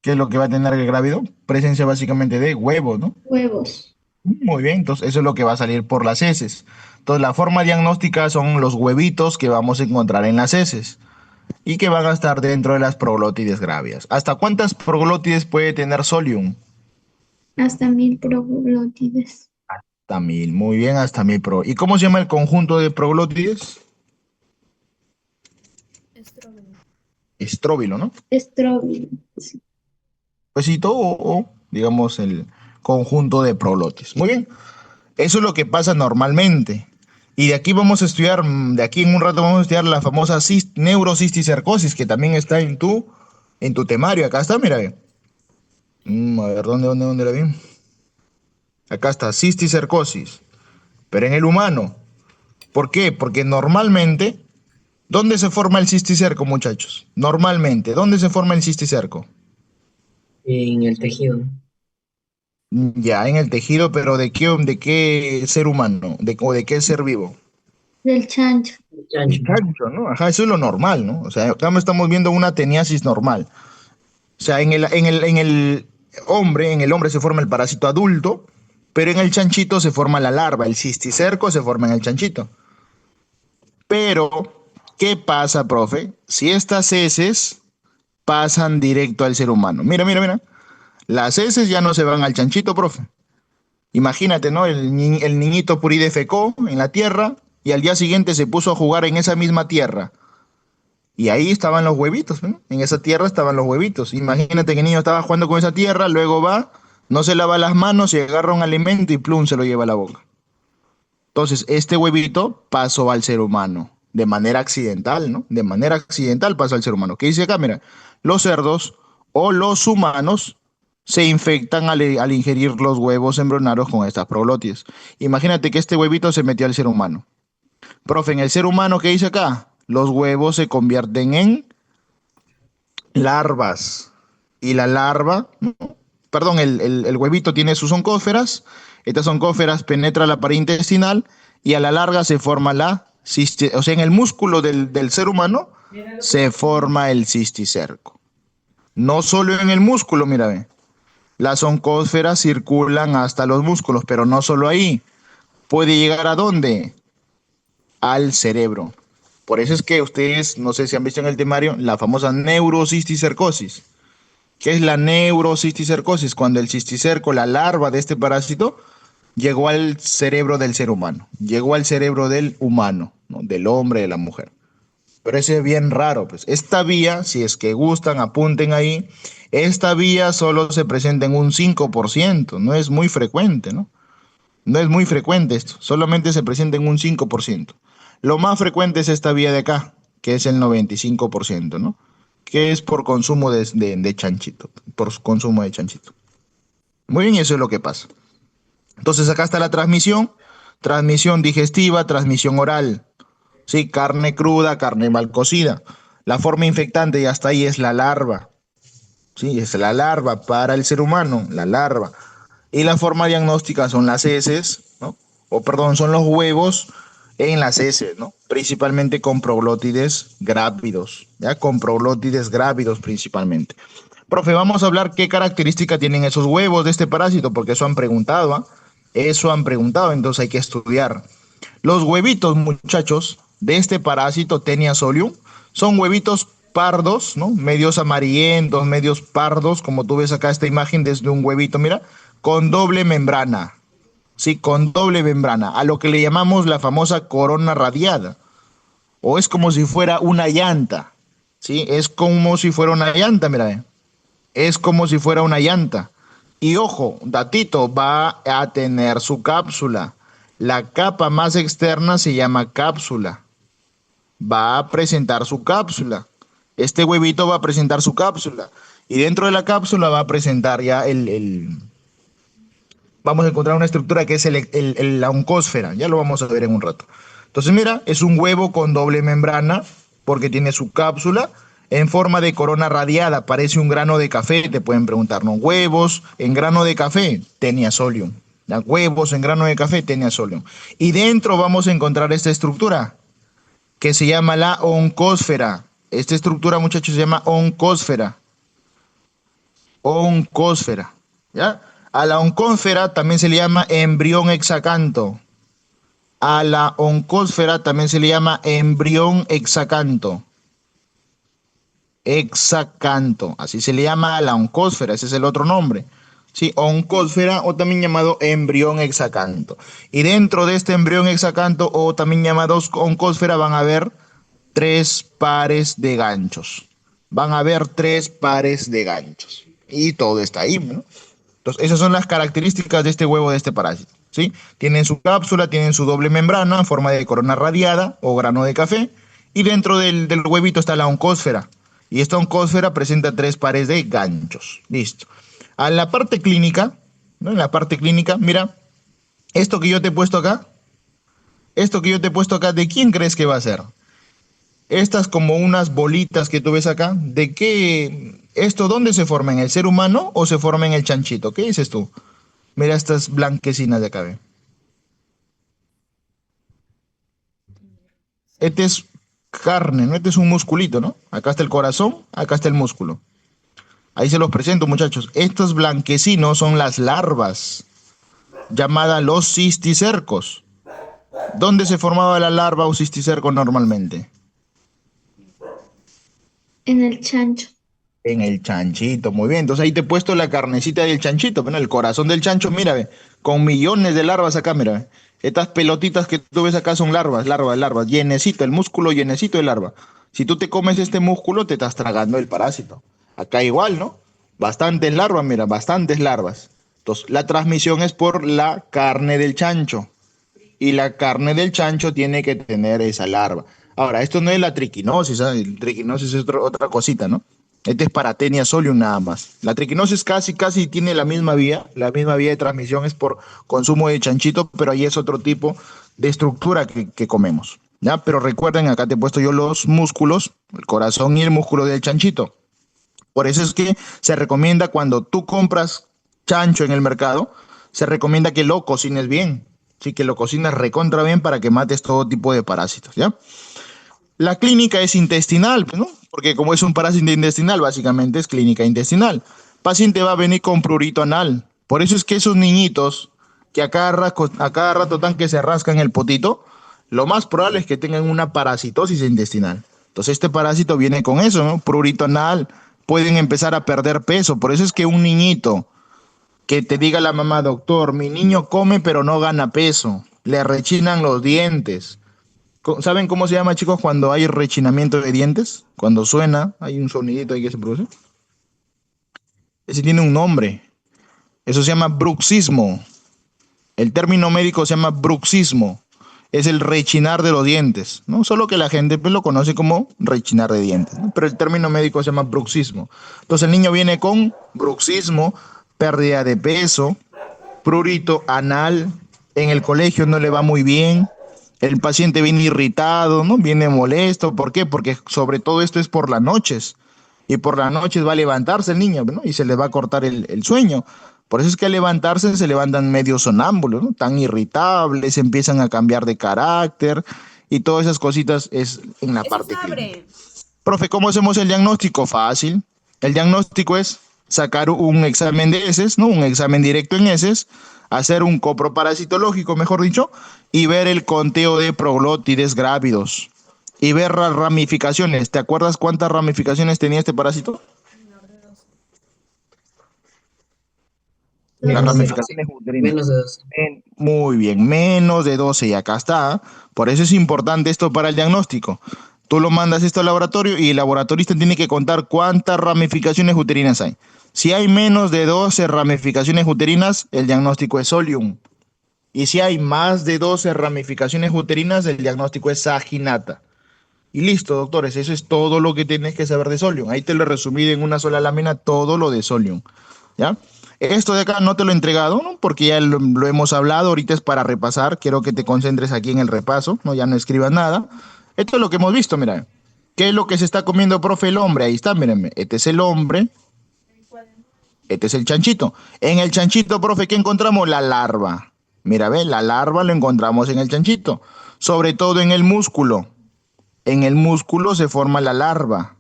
¿Qué es lo que va a tener el grávido? Presencia básicamente de huevos, ¿no? Huevos. Muy bien, entonces eso es lo que va a salir por las heces. Entonces la forma diagnóstica son los huevitos que vamos a encontrar en las heces y que van a estar dentro de las proglótides grávidas. ¿Hasta cuántas proglótides puede tener Solium? Hasta 1000 proglótides. Hasta 1000, muy bien, hasta 1000 pro. ¿Y cómo se llama el conjunto de proglótides? Estróbilo, ¿no? Estróbilo. Sí. Huesito o, digamos el conjunto de proglótides. Muy bien. Eso es lo que pasa normalmente. Y de aquí vamos a estudiar, de aquí en un rato vamos a estudiar la famosa neurocisticercosis, que también está en tu temario. Acá está, mira. A ver, ¿dónde la vi? Acá está, cisticercosis. Pero en el humano. ¿Por qué? Porque normalmente, ¿dónde se forma el cisticerco, muchachos? Normalmente, ¿dónde se forma el cisticerco? En el tejido. Ya, en el tejido, pero ¿de qué ser humano? ¿O de qué ser vivo? Del chancho. Chancho. El chancho, ¿no? Ajá, eso es lo normal, ¿no? O sea, acá estamos viendo una teniasis normal. O sea, en el hombre se forma el parásito adulto, pero en el chanchito se forma la larva, el cisticerco se forma en el chanchito. Pero, ¿qué pasa, profe? Si estas heces pasan directo al ser humano. Mira, mira, mira. Las heces ya no se van al chanchito, profe. Imagínate, ¿no? El niñito purí defecó en la tierra y al día siguiente se puso a jugar en esa misma tierra. Y ahí estaban los huevitos, ¿no? En esa tierra estaban los huevitos. Imagínate que el niño estaba jugando con esa tierra, luego va, no se lava las manos y agarra un alimento y plum, se lo lleva a la boca. Entonces, este huevito pasó al ser humano de manera accidental, ¿no? De manera accidental pasó al ser humano. ¿Qué dice acá? Mira, los cerdos o los humanos se infectan al ingerir los huevos embrionarios con estas proglotias. Imagínate que este huevito se metió al ser humano. Profe, en el ser humano, ¿qué dice acá? Los huevos se convierten en larvas. Y la larva, perdón, el huevito tiene sus oncósferas. Estas oncósferas penetran la pared intestinal y a la larga se forma o sea, en el músculo del ser humano se forma el cisticerco. No solo en el músculo, mira, ve. Las oncósferas circulan hasta los músculos, pero no solo ahí. ¿Puede llegar a dónde? Al cerebro. Por eso es que ustedes, no sé si han visto en el temario, la famosa neurocisticercosis. ¿Qué es la neurocisticercosis? Cuando el cisticerco, la larva de este parásito, llegó al cerebro del ser humano, llegó al cerebro del humano, ¿no? Del hombre, de la mujer. Pero ese es bien raro, pues. Esta vía, si es que gustan, apunten ahí, esta vía solo se presenta en un 5%, no es muy frecuente, ¿no? No es muy frecuente esto, solamente se presenta en un 5%. Lo más frecuente es esta vía de acá, que es el 95%, ¿no? Que es por consumo de chanchito, por consumo de chanchito. Muy bien, eso es lo que pasa. Entonces acá está la transmisión, transmisión digestiva, transmisión oral, ¿sí? Carne cruda, carne mal cocida. La forma infectante y hasta ahí es la larva, ¿sí? Es la larva para el ser humano, la larva. Y la forma diagnóstica son las heces, ¿no? O perdón, son los huevos en las heces, ¿no? Principalmente con proglótides grávidos, ¿ya? Con proglótides grávidos principalmente. Profe, vamos a hablar qué característica tienen esos huevos de este parásito, porque eso han preguntado, ¿ah? Eso han preguntado, entonces hay que estudiar. Los huevitos, muchachos, de este parásito Tenia solium, son huevitos pardos, ¿no? Medios amarillentos, medios pardos, como tú ves acá esta imagen desde un huevito, mira, con doble membrana, sí, con doble membrana, a lo que le llamamos la famosa corona radiada, o es como si fuera una llanta, sí, es como si fuera una llanta, mira, es como si fuera una llanta. Y ojo, datito, va a tener su cápsula. La capa más externa se llama cápsula. Va a presentar su cápsula. Este huevito va a presentar su cápsula. Y dentro de la cápsula va a presentar ya vamos a encontrar una estructura que es la oncósfera. Ya lo vamos a ver en un rato. Entonces, mira, es un huevo con doble membrana porque tiene su cápsula en forma de corona radiada. Parece un grano de café, te pueden preguntar, ¿no? Huevos en grano de café, Tenia solium. ¿Ya? Huevos en grano de café, Tenia solium. Y dentro vamos a encontrar esta estructura que se llama la oncósfera. Esta estructura, muchachos, se llama oncósfera. Oncósfera. ¿Ya? A la oncósfera también se le llama embrión hexacanto. A la oncósfera también se le llama embrión hexacanto. Hexacanto, así se le llama a la oncósfera, ese es el otro nombre. Sí, oncósfera o también llamado embrión hexacanto. Y dentro de este embrión hexacanto o también llamado oncósfera van a haber tres pares de ganchos. Van a haber tres pares de ganchos. Y todo está ahí, ¿no? Entonces, esas son las características de este huevo de este parásito, ¿sí? Tienen su cápsula, tienen su doble membrana en forma de corona radiada o grano de café, y dentro del huevito está la oncósfera. Y esta oncósfera presenta tres pares de ganchos. Listo. A la parte clínica, ¿no? En la parte clínica, mira, esto que yo te he puesto acá, esto que yo te he puesto acá, ¿de quién crees que va a ser? Estas como unas bolitas que tú ves acá, ¿de qué? ¿Esto dónde se forma? ¿En el ser humano o se forma en el chanchito? ¿Qué dices tú? Mira estas blanquecinas de acá, ve. Este es carne, ¿no? Este es un musculito, ¿no? Acá está el corazón, acá está el músculo. Ahí se los presento, muchachos. Estos blanquecinos son las larvas, llamadas los cisticercos. ¿Dónde se formaba la larva o cisticerco normalmente? En el chancho. En el chanchito, muy bien. Entonces ahí te he puesto la carnecita del chanchito, bueno, el corazón del chancho, mira, ve, con millones de larvas acá, mira, ve. Estas pelotitas que tú ves acá son larvas, larvas, larvas, llenecito, el músculo llenecito de larva. Si tú te comes este músculo, te estás tragando el parásito. Acá igual, ¿no? Bastantes larvas, mira, bastantes larvas. Entonces, la transmisión es por la carne del chancho. Y la carne del chancho tiene que tener esa larva. Ahora, esto no es la triquinosis, ¿sabes? La triquinosis es otra cosita, ¿no? Este es para Tenia solium nada más. La triquinosis casi tiene la misma vía de transmisión es por consumo de chanchito, pero ahí es otro tipo de estructura que comemos, ¿ya? Pero recuerden, acá te he puesto yo los músculos, el corazón y el músculo del chanchito. Por eso es que se recomienda cuando tú compras chancho en el mercado, se recomienda que lo cocines bien, sí, que lo cocines recontra bien para que mates todo tipo de parásitos, ¿ya? La clínica es intestinal, ¿no? Porque como es un parásito intestinal, básicamente es clínica intestinal. Paciente va a venir con prurito anal. Por eso es que esos niñitos que a cada rato están que se rascan el potito, lo más probable es que tengan una parasitosis intestinal. Entonces este parásito viene con eso, ¿no? Prurito anal, pueden empezar a perder peso. Por eso es que un niñito Que te diga la mamá, doctor, mi niño come pero no gana peso, le rechinan los dientes. ¿Saben cómo se llama, chicos, cuando hay rechinamiento de dientes? Cuando suena, hay un sonidito ahí que se produce. Ese tiene un nombre. Eso se llama bruxismo. El término médico se llama bruxismo. Es el rechinar de los dientes, ¿no? Solo que la gente pues, lo conoce como rechinar de dientes, ¿no? Pero el término médico se llama bruxismo. Entonces el niño viene con bruxismo, pérdida de peso, prurito anal, en el colegio no le va muy bien, el paciente viene irritado, ¿no? Viene molesto. ¿Por qué? Porque sobre todo esto es por las noches. Y por las noches va a levantarse el niño, ¿no? Y se le va a cortar el sueño. Por eso es que al levantarse se levantan medio sonámbulos, ¿no? Tan irritables, empiezan a cambiar de carácter y todas esas cositas es en la Eso parte se clínica. abre. Profe, ¿cómo hacemos el diagnóstico? Fácil. El diagnóstico es sacar un examen de heces, ¿no? Un examen directo en heces, hacer un coproparasitológico, mejor dicho, y ver el conteo de proglótides grávidos y ver las ramificaciones. ¿Te acuerdas cuántas ramificaciones tenía este parásito? Las Menos de 12. ramificaciones uterinas. Menos de 12. Muy bien, menos de 12 y acá está. Por eso es importante esto para el diagnóstico. Tú lo mandas esto al laboratorio y el laboratorista tiene que contar cuántas ramificaciones uterinas hay. Si hay menos de 12 ramificaciones uterinas, el diagnóstico es Solium. Y si hay más de 12 ramificaciones uterinas, el diagnóstico es Saginata. Y listo, doctores, eso es todo lo que tienes que saber de Solium. Ahí te lo he resumido en una sola lámina todo lo de Solium. ¿Ya? Esto de acá no te lo he entregado, ¿no? Porque ya lo hemos hablado, ahorita es para repasar, quiero que te concentres aquí en el repaso, ¿no? Ya no escribas nada. Esto es lo que hemos visto, mira. ¿Qué es lo que se está comiendo, profe? El hombre, ahí está, mírenme. Este es el hombre, este es el chanchito. En el chanchito, profe, ¿qué encontramos? La larva. Mira, ve, la larva lo encontramos en el chanchito, sobre todo en el músculo. En el músculo se forma la larva.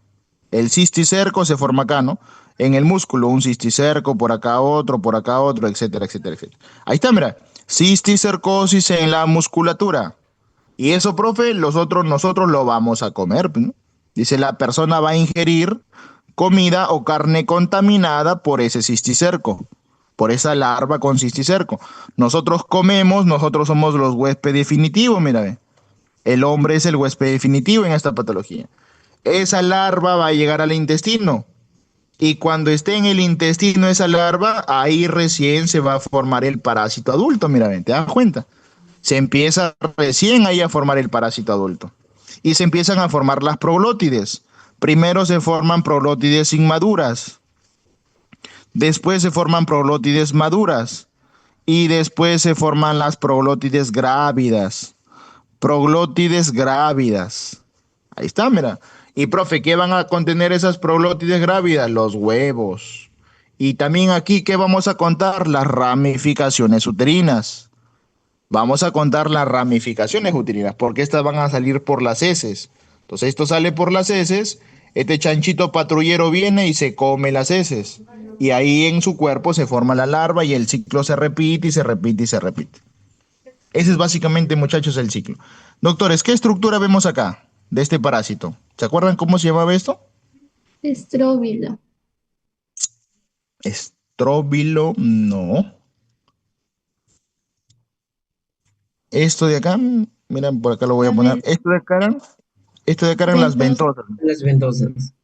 El cisticerco se forma acá, ¿no? En el músculo, un cisticerco, por acá otro, etcétera, etcétera, etcétera. Ahí está, mira. Cisticercosis en la musculatura. Y eso, profe, nosotros lo vamos a comer, ¿no? Dice, la persona va a ingerir comida o carne contaminada por ese cisticerco, por esa larva con cisticerco. Nosotros comemos, nosotros somos los huéspedes definitivos, mira, ve. El hombre es el huésped definitivo en esta patología. Esa larva va a llegar al intestino y cuando esté en el intestino esa larva, ahí recién se va a formar el parásito adulto, mira, ¿te das cuenta? Se empieza recién ahí a formar el parásito adulto y se empiezan a formar las proglótides. Primero se forman proglótides inmaduras, después se forman proglótides maduras y después se forman las proglótides grávidas. Proglótides grávidas. Ahí está, mira. Y profe, ¿qué van a contener esas proglótides grávidas? Los huevos. Y también aquí, ¿qué vamos a contar? Las ramificaciones uterinas. Vamos a contar las ramificaciones uterinas, porque estas van a salir por las heces. Entonces, esto sale por las heces, este chanchito patrullero viene y se come las heces. Y ahí en su cuerpo se forma la larva y el ciclo se repite y se repite y se repite. Ese es básicamente, muchachos, el ciclo. Doctores, ¿qué estructura vemos acá de este parásito? ¿Se acuerdan cómo se llamaba esto? Estróbilo. Estróbilo, no. Esto de acá, miren, por acá lo voy a A poner. ver, Esto de acá eran las ventosa. ventosas. Las ventosas.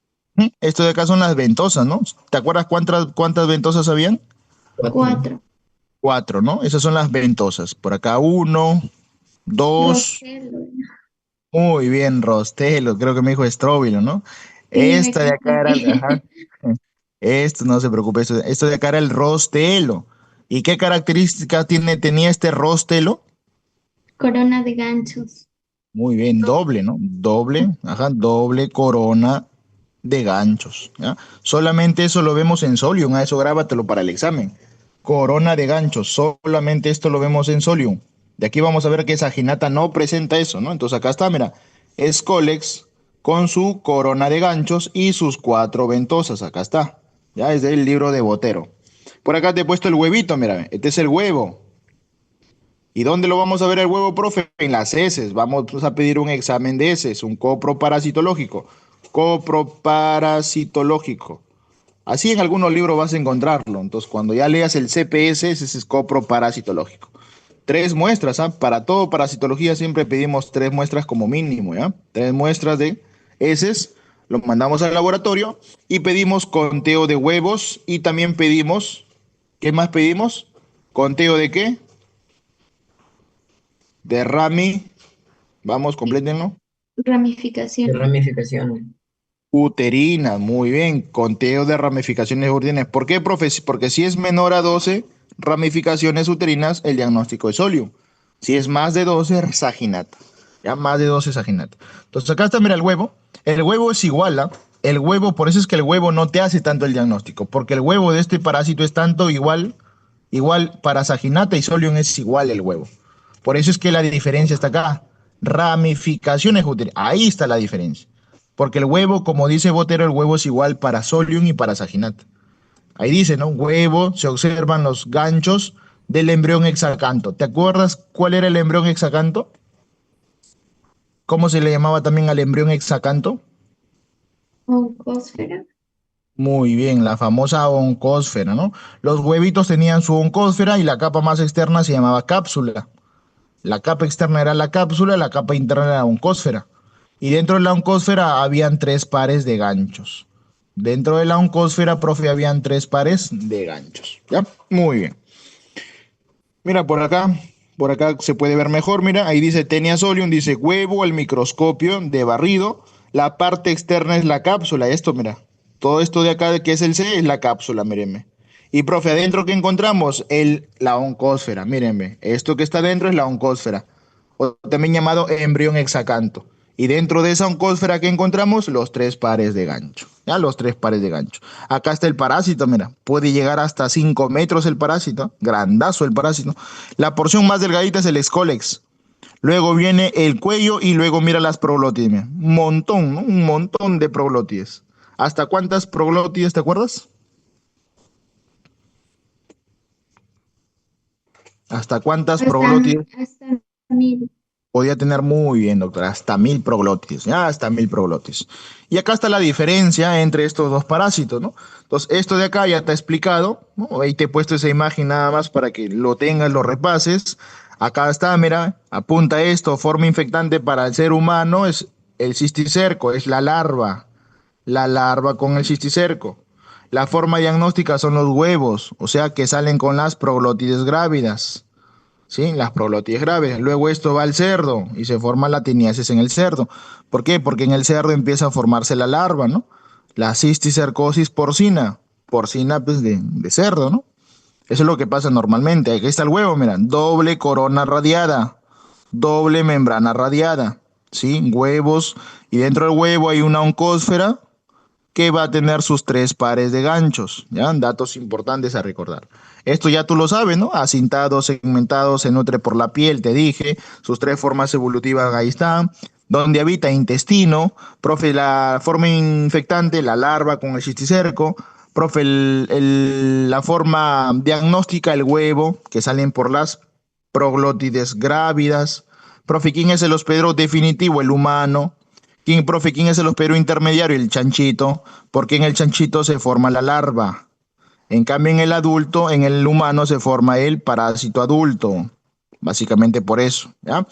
Esto de acá son las ventosas, ¿no? ¿Te acuerdas cuántas ventosas habían? 4. 4. Cuatro, ¿no? Esas son las ventosas. Por acá uno, dos. Roselo. Muy bien, Rostelo. Creo que me dijo estróbilo, ¿no? Sí, me Esta de acá era, ajá. confundí. Esto no se preocupe, esto de acá era el rostelo. ¿Y qué características tenía este rostelo? Corona de ganchos. Muy bien, doble, ¿no? Doble, ajá, doble corona de ganchos, ¿ya? Solamente eso lo vemos en Solium, a eso grábatelo para el examen. Corona de ganchos, solamente esto lo vemos en Solium. De aquí vamos a ver que Saginata no presenta eso, ¿no? Entonces acá está, mira, Scolex con su corona de ganchos y sus cuatro ventosas, acá está. Ya es del libro de Botero. Por acá te he puesto el huevito, mira, este es el huevo. ¿Y dónde lo vamos a ver el huevo, profe? En las heces. Vamos a pedir un examen de heces, un coproparasitológico. Coproparasitológico. Así en algunos libros vas a encontrarlo. Entonces, cuando ya leas el CPS, ese es coproparasitológico. Tres muestras, ¿ah? Para todo parasitología siempre pedimos tres muestras como mínimo, ¿ya? Tres muestras de heces, lo mandamos al laboratorio y pedimos conteo de huevos y también pedimos, ¿qué más pedimos? ¿Conteo de qué? De rami, vamos, complétenlo. De Ramificación. ramificaciones. Uterina, muy bien. Conteo de ramificaciones uterinas. ¿Por qué, profe? Porque si es menor a 12 ramificaciones uterinas, el diagnóstico es sóleo. Si es más de 12, es saginata. Ya más de 12 saginata. Entonces acá está, mira, el huevo. El huevo es igual a... El huevo, por eso es que el huevo no te hace tanto el diagnóstico, porque el huevo de este parásito es tanto igual para saginata y solium es igual el huevo. Por eso es que la diferencia está acá. Ramificaciones uterinas. Ahí está la diferencia. Porque el huevo, como dice Botero, el huevo es igual para solium y para saginata. Ahí dice, ¿no? Huevo, se observan los ganchos del embrión hexacanto. ¿Te acuerdas cuál era el embrión hexacanto? ¿Cómo se le llamaba también al embrión hexacanto? Oncósfera. Muy bien, la famosa oncósfera, ¿no? Los huevitos tenían su oncósfera y la capa más externa se llamaba cápsula. La capa externa era la cápsula, la capa interna era la oncósfera. Y dentro de la oncósfera habían tres pares de ganchos. Dentro de la oncósfera, profe, habían tres pares de ganchos. ¿Ya? Muy bien. Mira, por acá se puede ver mejor. Mira, ahí dice Tenia solium, dice huevo al microscopio de barrido. La parte externa es la cápsula. Esto, mira, todo esto de acá que es el C es la cápsula, mírenme. Y profe, adentro que encontramos la oncósfera, mírenme. Esto que está adentro es la oncósfera, o también llamado embrión hexacanto. Y dentro de esa oncósfera que encontramos los tres pares de gancho. Ya, los tres pares de gancho. Acá está el parásito, mira. Puede llegar hasta 5 metros el parásito. Grandazo el parásito. La porción más delgadita es el escólex. Luego viene el cuello y luego mira las proglótides. Mira. Un montón, ¿no? Un montón de proglótides. ¿Hasta cuántas proglótides te acuerdas? ¿Hasta cuántas Hasta, proglótides hasta 1000. podía tener? Muy bien, doctora, hasta 1000 proglótides, ya hasta 1000 proglótides. Y acá está la diferencia entre estos dos parásitos, ¿no? Entonces, esto de acá ya te he explicado, ¿no? Ahí te he puesto esa imagen nada más para que lo tengas, lo repases. Acá está, mira, apunta esto, forma infectante para el ser humano es el cisticerco, es la larva con el cisticerco. La forma diagnóstica son los huevos, o sea que salen con las proglótides grávidas. ¿Sí? Las proglótides graves. Luego esto va al cerdo y se forma la tiniasis en el cerdo. ¿Por qué? Porque en el cerdo empieza a formarse la larva, ¿no? La cisticercosis porcina. Porcina, pues, de cerdo, ¿no? Eso es lo que pasa normalmente. Aquí está el huevo, mira. Doble corona radiada. Doble membrana radiada. ¿Sí? Huevos. Y dentro del huevo hay una oncósfera que va a tener sus tres pares de ganchos, ¿ya? Datos importantes a recordar. Esto ya tú lo sabes, ¿no? Acintado, segmentado, se nutre por la piel, te dije, sus tres formas evolutivas ahí están. Donde habita intestino, profe, la forma infectante, la larva con el cisticerco, profe, la forma diagnóstica, el huevo, que salen por las proglótides grávidas. Profe, ¿quién es el hospedero definitivo? El humano. ¿Quién, profe, quién es el hospedero intermediario? El chanchito, porque en el chanchito se forma la larva. En cambio, en el adulto, en el humano, se forma el parásito adulto. Básicamente por eso, ¿ya?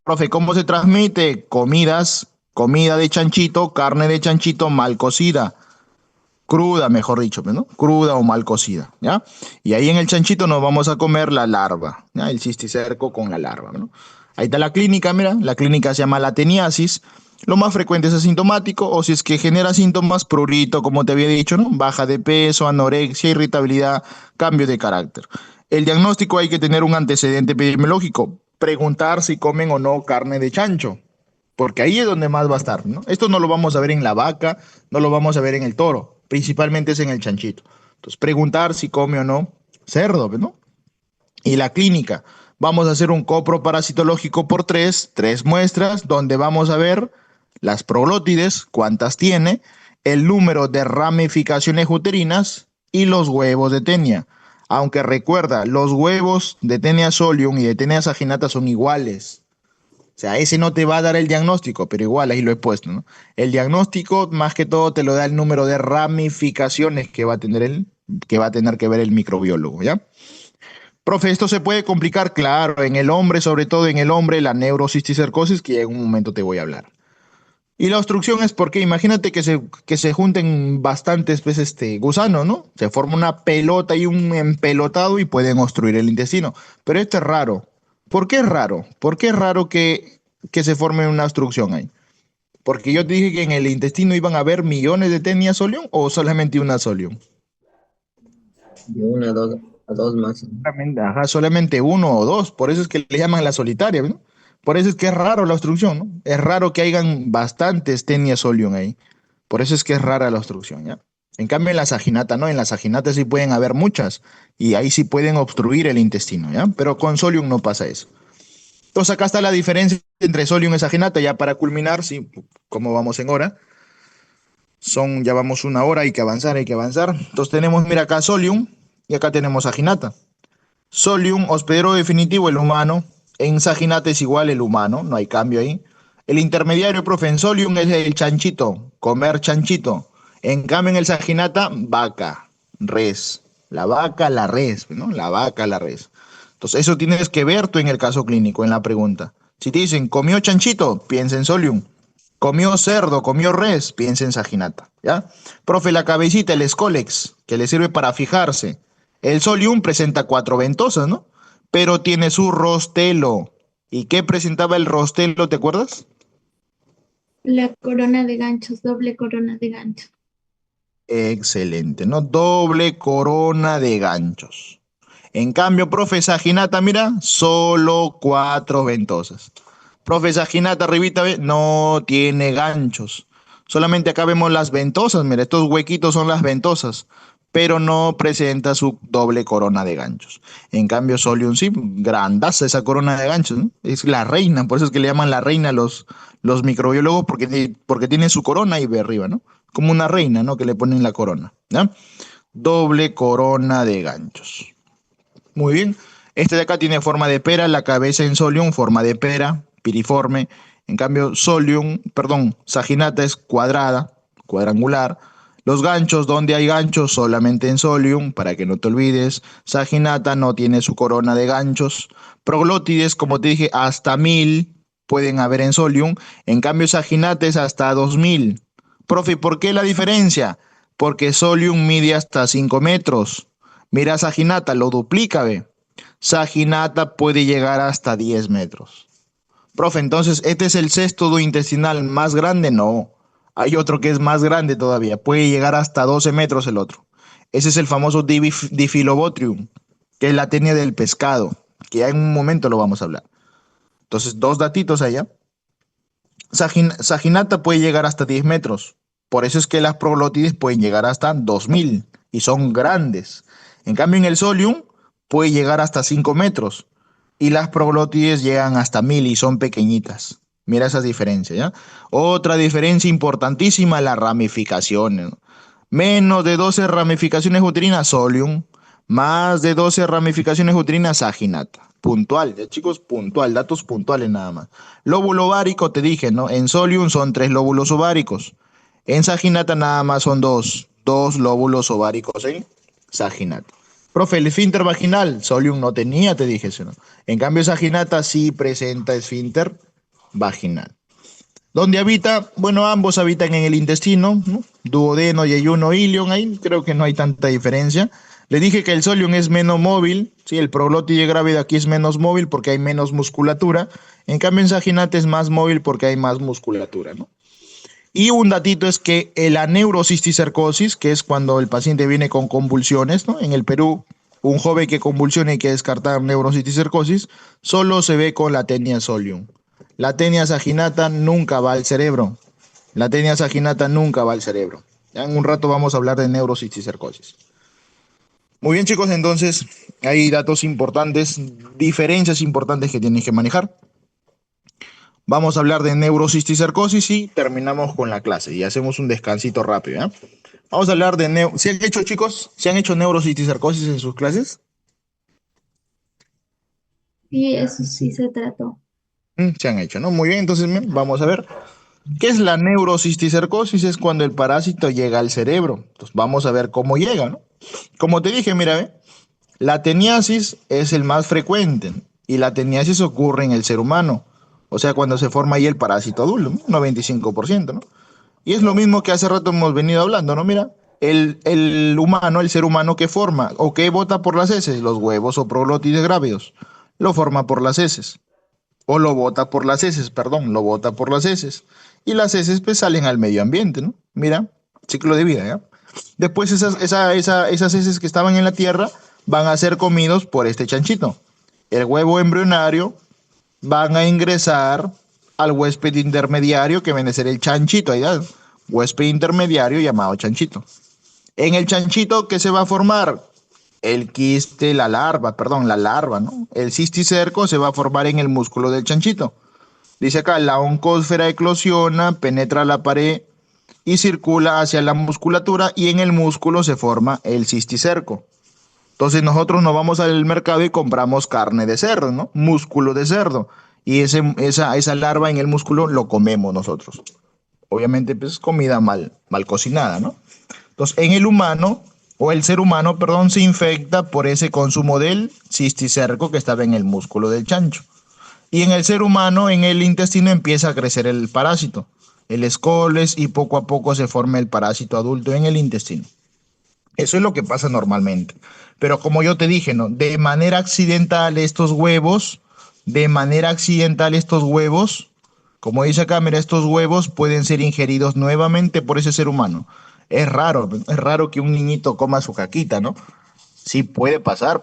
Profe, ¿cómo se transmite? Comidas, comida de chanchito, carne de chanchito mal cocida, cruda, mejor dicho, ¿no? Cruda o mal cocida, ¿ya? Y ahí en el chanchito nos vamos a comer la larva, ¿ya? El cisticerco con la larva, ¿no? Ahí está la clínica, mira, la clínica se llama la teniasis. Lo más frecuente es asintomático o si es que genera síntomas, prurito, como te había dicho, ¿no? Baja de peso, anorexia, irritabilidad, cambio de carácter. El diagnóstico hay que tener un antecedente epidemiológico, preguntar si comen o no carne de chancho, porque ahí es donde más va a estar, ¿no? Esto no lo vamos a ver en la vaca, no lo vamos a ver en el toro, principalmente es en el chanchito. Entonces, preguntar si come o no cerdo, ¿no? Y la clínica, vamos a hacer un copro parasitológico por tres muestras, donde vamos a ver las proglótides, cuántas tiene, el número de ramificaciones uterinas y los huevos de tenia. Aunque recuerda, los huevos de tenia solium y de tenia saginata son iguales. O sea, ese no te va a dar el diagnóstico, pero igual ahí lo he puesto, ¿no? El diagnóstico, más que todo, te lo da el número de ramificaciones que va a tener que va a tener que ver el microbiólogo, ¿ya? Profe, esto se puede complicar, claro, en el hombre, sobre todo en el hombre, la neurocisticercosis, que en un momento te voy a hablar. Y la obstrucción es porque imagínate que se junten bastantes pues, gusanos, ¿no? Se forma una pelota y un empelotado y pueden obstruir el intestino. Pero esto es raro. ¿Por qué es raro? ¿Por qué es raro que se forme una obstrucción ahí? Porque yo te dije que en el intestino iban a haber millones de tenia solium o solamente una solium. De una a dos máximo. Solamente, ajá, solamente uno o dos. Por eso es que le llaman la solitaria, ¿no? Por eso es que es raro la obstrucción, ¿no? Es raro que hayan bastantes tenia solium ahí. Por eso es que es rara la obstrucción, ¿ya? En cambio, en la saginata, no, en la saginata sí pueden haber muchas y ahí sí pueden obstruir el intestino, ¿ya? Pero con solium no pasa eso. Entonces acá está la diferencia entre solium y saginata, ya para culminar, sí, como vamos en hora, ya vamos una hora, hay que avanzar, hay que avanzar. Entonces tenemos, mira acá solium y acá tenemos saginata. Solium, hospedero definitivo, el humano. En saginata es igual el humano, no hay cambio ahí. El intermediario, profe, en solium es el chanchito, comer chanchito. En cambio, en el saginata, vaca, res. La vaca, la res, ¿no? La vaca, la res. Entonces, eso tienes que ver tú en el caso clínico, en la pregunta. Si te dicen, comió chanchito, piensa en solium. Comió cerdo, comió res, piensa en saginata, ¿ya? Profe, la cabecita, el escólex, que le sirve para fijarse. El solium presenta cuatro ventosas, ¿no? Pero tiene su rostelo. ¿Y qué presentaba el rostelo, te acuerdas? La corona de ganchos, doble corona de ganchos. Excelente, ¿no? Doble corona de ganchos. En cambio, profe Saginata, mira, solo cuatro ventosas. Profe Saginata, arribita, ve, no tiene ganchos. Solamente acá vemos las ventosas, mira, estos huequitos son las ventosas, pero no presenta su doble corona de ganchos. En cambio, Solium sí, grandaza esa corona de ganchos, ¿no? Es la reina, por eso es que le llaman la reina a los microbiólogos, porque tiene su corona ahí de arriba, ¿no? Como una reina, ¿no? Que le ponen la corona, ¿ya? Doble corona de ganchos. Muy bien. Este de acá tiene forma de pera, la cabeza en solium, forma de pera, piriforme. En cambio, solium, perdón, saginata es cuadrada, cuadrangular. Los ganchos, donde hay ganchos, solamente en solium, para que no te olvides. Saginata no tiene su corona de ganchos. Proglótides, como te dije, hasta 1000 pueden haber en solium. En cambio, saginata es hasta 2000. Profe, ¿por qué la diferencia? Porque solium mide hasta 5 metros. Mira, Saginata lo duplica, ve. Saginata puede llegar hasta 10 metros. Profe, entonces, ¿este es el cesto intestinal más grande? No. Hay otro que es más grande todavía. Puede llegar hasta 12 metros el otro. Ese es el famoso Difilobotrium, que es la tenia del pescado, que ya en un momento lo vamos a hablar. Entonces, dos datitos allá. Saginata puede llegar hasta 10 metros. Por eso es que las proglótides pueden llegar hasta 2000 y son grandes. En cambio, en el solium puede llegar hasta 5 metros y las proglótides llegan hasta 1000 y son pequeñitas. Mira esa diferencia, ¿ya? Otra diferencia importantísima, las ramificaciones, ¿no? Menos de 12 ramificaciones uterinas, solium. Más de 12 ramificaciones uterinas, saginata. Puntual, ya chicos, puntual, datos puntuales nada más. Lóbulo ovárico, te dije, ¿no? En solium son tres lóbulos ováricos. En saginata nada más son dos lóbulos ováricos en saginata. Profe, el esfínter vaginal, solium no tenía, te dije eso, ¿no? En cambio, saginata sí presenta esfínter vaginal. ¿Dónde habita? Bueno, ambos habitan en el intestino, ¿no? Duodeno y ayuno ilion, ahí creo que no hay tanta diferencia. Le dije que el solium es menos móvil, sí, el proglótide grávido aquí es menos móvil porque hay menos musculatura. En cambio, en saginata es más móvil porque hay más musculatura, ¿no? Y un datito es que la neurocisticercosis, que es cuando el paciente viene con convulsiones, ¿no? En el Perú, un joven que convulsiona y hay que descartar neurocisticercosis, solo se ve con la tenia solium. La tenia saginata nunca va al cerebro. La tenia saginata nunca va al cerebro. Ya en un rato vamos a hablar de neurocisticercosis. Muy bien, chicos, entonces hay datos importantes, diferencias importantes que tienen que manejar. Vamos a hablar de neurocisticercosis y terminamos con la clase y hacemos un descansito rápido, ¿eh? Vamos a hablar de ¿Se han hecho, chicos? ¿Se han hecho neurocisticercosis en sus clases? Y eso sí se trató. Se han hecho, ¿no? Muy bien, entonces vamos a ver. ¿Qué es la neurocisticercosis? Es cuando el parásito llega al cerebro. Entonces vamos a ver cómo llega, ¿no? Como te dije, mira, ¿ve? La teniasis es el más frecuente y la teniasis ocurre en el ser humano. O sea, cuando se forma ahí el parásito adulto, ¿no? 95%, ¿no? Y es lo mismo que hace rato hemos venido hablando, ¿no? Mira, el humano, el ser humano que forma o que bota por las heces, los huevos o proglótides grávidos, lo forma por las heces. O lo bota por las heces, perdón, lo bota por las heces. Y las heces pues salen al medio ambiente, ¿no? Mira, ciclo de vida, ¿ya? Después esas heces que estaban en la tierra van a ser comidos por este chanchito. El huevo embrionario van a ingresar al huésped intermediario que viene a ser el chanchito, ahí da, huésped intermediario llamado chanchito. En el chanchito, ¿qué se va a formar? El quiste, la larva, ¿no? El cisticerco se va a formar en el músculo del chanchito. Dice acá, la oncósfera eclosiona, penetra la pared y circula hacia la musculatura y en el músculo se forma el cisticerco. Entonces nosotros nos vamos al mercado y compramos carne de cerdo, ¿no? Músculo de cerdo. Y esa larva en el músculo lo comemos nosotros. Obviamente, pues es comida mal cocinada, ¿no? Entonces, en el humano, o el ser humano, perdón, se infecta por ese consumo del cisticerco que estaba en el músculo del chancho. Y en el ser humano, en el intestino, empieza a crecer el parásito, el escoles, y poco a poco se forma el parásito adulto en el intestino. Eso es lo que pasa normalmente. Pero como yo te dije, ¿no? De manera accidental estos huevos, como dice acá, mira, estos huevos pueden ser ingeridos nuevamente por ese ser humano. Es raro que un niñito coma su caquita, ¿no? Sí, puede pasar,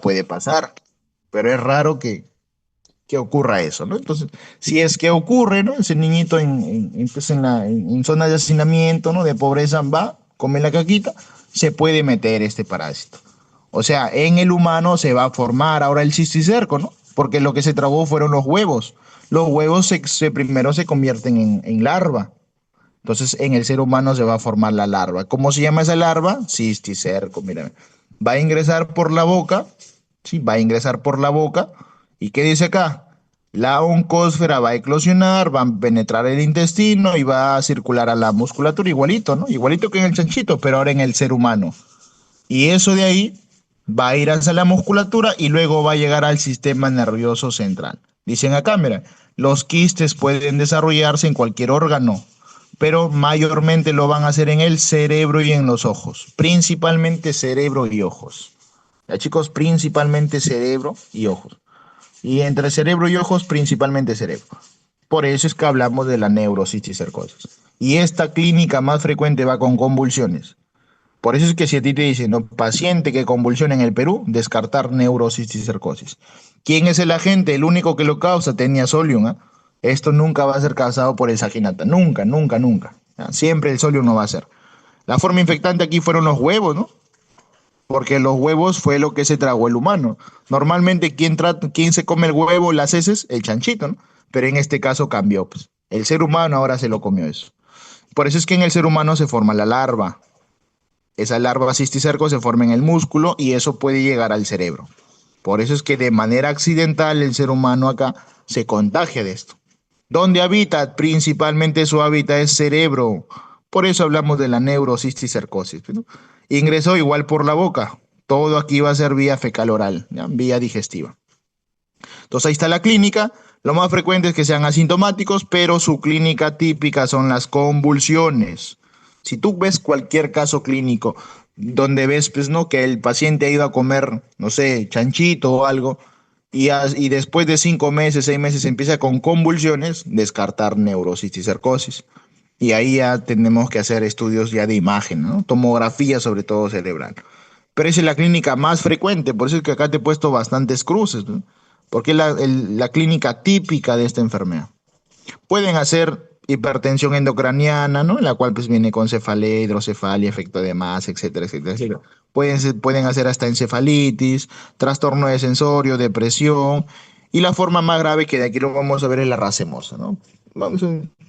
pero es raro que ocurra eso, ¿no? Entonces, si es que ocurre, ¿no? Ese niñito pues, en zonas de hacinamiento, ¿no? De pobreza va, come la caquita, se puede meter este parásito. O sea, en el humano se va a formar ahora el cisticerco, ¿no? Porque lo que se trabó fueron los huevos. Los huevos primero se convierten en larva. Entonces, en el ser humano se va a formar la larva. ¿Cómo se llama esa larva? Cisticerco, mira. Va a ingresar por la boca, sí, va a ingresar por la boca. ¿Y qué dice acá? La oncósfera va a eclosionar, va a penetrar el intestino y va a circular a la musculatura igualito, ¿no? Igualito que en el chanchito, pero ahora en el ser humano. Y eso de ahí va a ir hacia la musculatura y luego va a llegar al sistema nervioso central. Dicen acá, mira, los quistes pueden desarrollarse en cualquier órgano, pero mayormente lo van a hacer en el cerebro y en los ojos, principalmente cerebro y ojos. Ya chicos, principalmente cerebro y ojos. Y entre cerebro y ojos, principalmente cerebro. Por eso es que hablamos de la neurocisticercosis. Y esta clínica más frecuente va con convulsiones. Por eso es que si a ti te dicen, ¿no? Paciente que convulsiona en el Perú, descartar neurocisticercosis. ¿Quién es el agente? El único que lo causa, tenía solium. ¿Eh? Esto nunca va a ser causado por el saginata. Nunca, nunca, nunca. ¿Ya? Siempre el solium no va a ser. La forma infectante aquí fueron los huevos, ¿no? Porque los huevos fue lo que se tragó el humano. Normalmente, ¿quién se come el huevo, las heces? El chanchito, ¿no? Pero en este caso cambió. Pues. El ser humano ahora se lo comió eso. Por eso es que en el ser humano se forma la larva. Esa larva cisticerco se forma en el músculo y eso puede llegar al cerebro. Por eso es que de manera accidental el ser humano acá se contagia de esto. ¿Dónde habita? Principalmente su hábitat es cerebro. Por eso hablamos de la neurocisticercosis, ¿no? Ingresó igual por la boca. Todo aquí va a ser vía fecal oral, ¿ya? Vía digestiva. Entonces ahí está la clínica. Lo más frecuente es que sean asintomáticos, pero su clínica típica son las convulsiones. Si tú ves cualquier caso clínico donde ves pues, ¿no? que el paciente ha ido a comer, no sé, chanchito o algo, y después de 5 meses, 6 meses empieza con convulsiones, descartar neurocisticercosis. Y ahí ya tenemos que hacer estudios ya de imagen, ¿no? Tomografía sobre todo cerebral. Pero esa es la clínica más frecuente, por eso es que acá te he puesto bastantes cruces, ¿no? Porque es la clínica típica de esta enfermedad. Pueden hacer hipertensión endocraniana, ¿no? La cual pues viene con cefalea, hidrocefalia, efecto de masa, etcétera, etcétera, etcétera. Pueden hacer hasta encefalitis, trastorno de sensorio, depresión, y la forma más grave que de aquí lo vamos a ver es la racemosa, ¿no?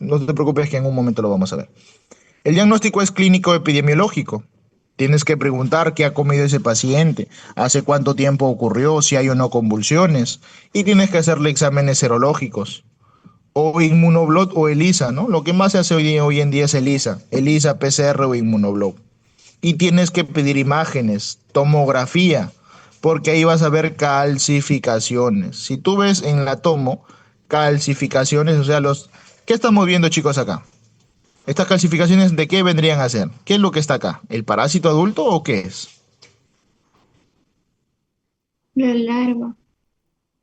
No te preocupes que en un momento lo vamos a ver. El diagnóstico es clínico epidemiológico. Tienes que preguntar qué ha comido ese paciente, hace cuánto tiempo ocurrió, si hay o no convulsiones, y tienes que hacerle exámenes serológicos. o Inmunoblot o ELISA, ¿no? Lo que más se hace hoy en día es ELISA, PCR o Inmunoblot. Y tienes que pedir imágenes, tomografía, porque ahí vas a ver calcificaciones. Si tú ves en la tomo calcificaciones, o sea, ¿qué estamos viendo, chicos, acá? ¿Estas calcificaciones de qué vendrían a ser? ¿Qué es lo que está acá? ¿El parásito adulto o qué es? La larva.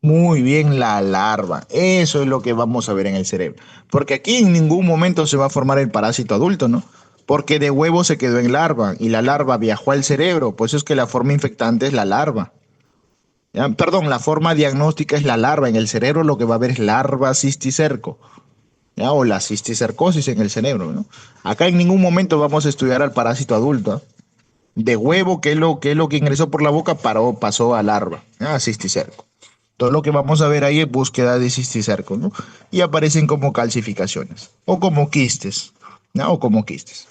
Muy bien, la larva. Eso es lo que vamos a ver en el cerebro. Porque aquí en ningún momento se va a formar el parásito adulto, ¿no? Porque de huevo se quedó en larva y la larva viajó al cerebro. Por eso es que la forma infectante es la larva. ¿Ya? Perdón, la forma diagnóstica es la larva. En el cerebro lo que va a haber es larva cisticerco, ¿ya? O la cisticercosis en el cerebro, ¿no? Acá en ningún momento vamos a estudiar al parásito adulto, ¿eh? De huevo, que es lo que ingresó por la boca, pasó a larva, a cisticerco. Todo lo que vamos a ver ahí es búsqueda de cisticerco, ¿no? Y aparecen como calcificaciones o como quistes, ¿no? O como quistes.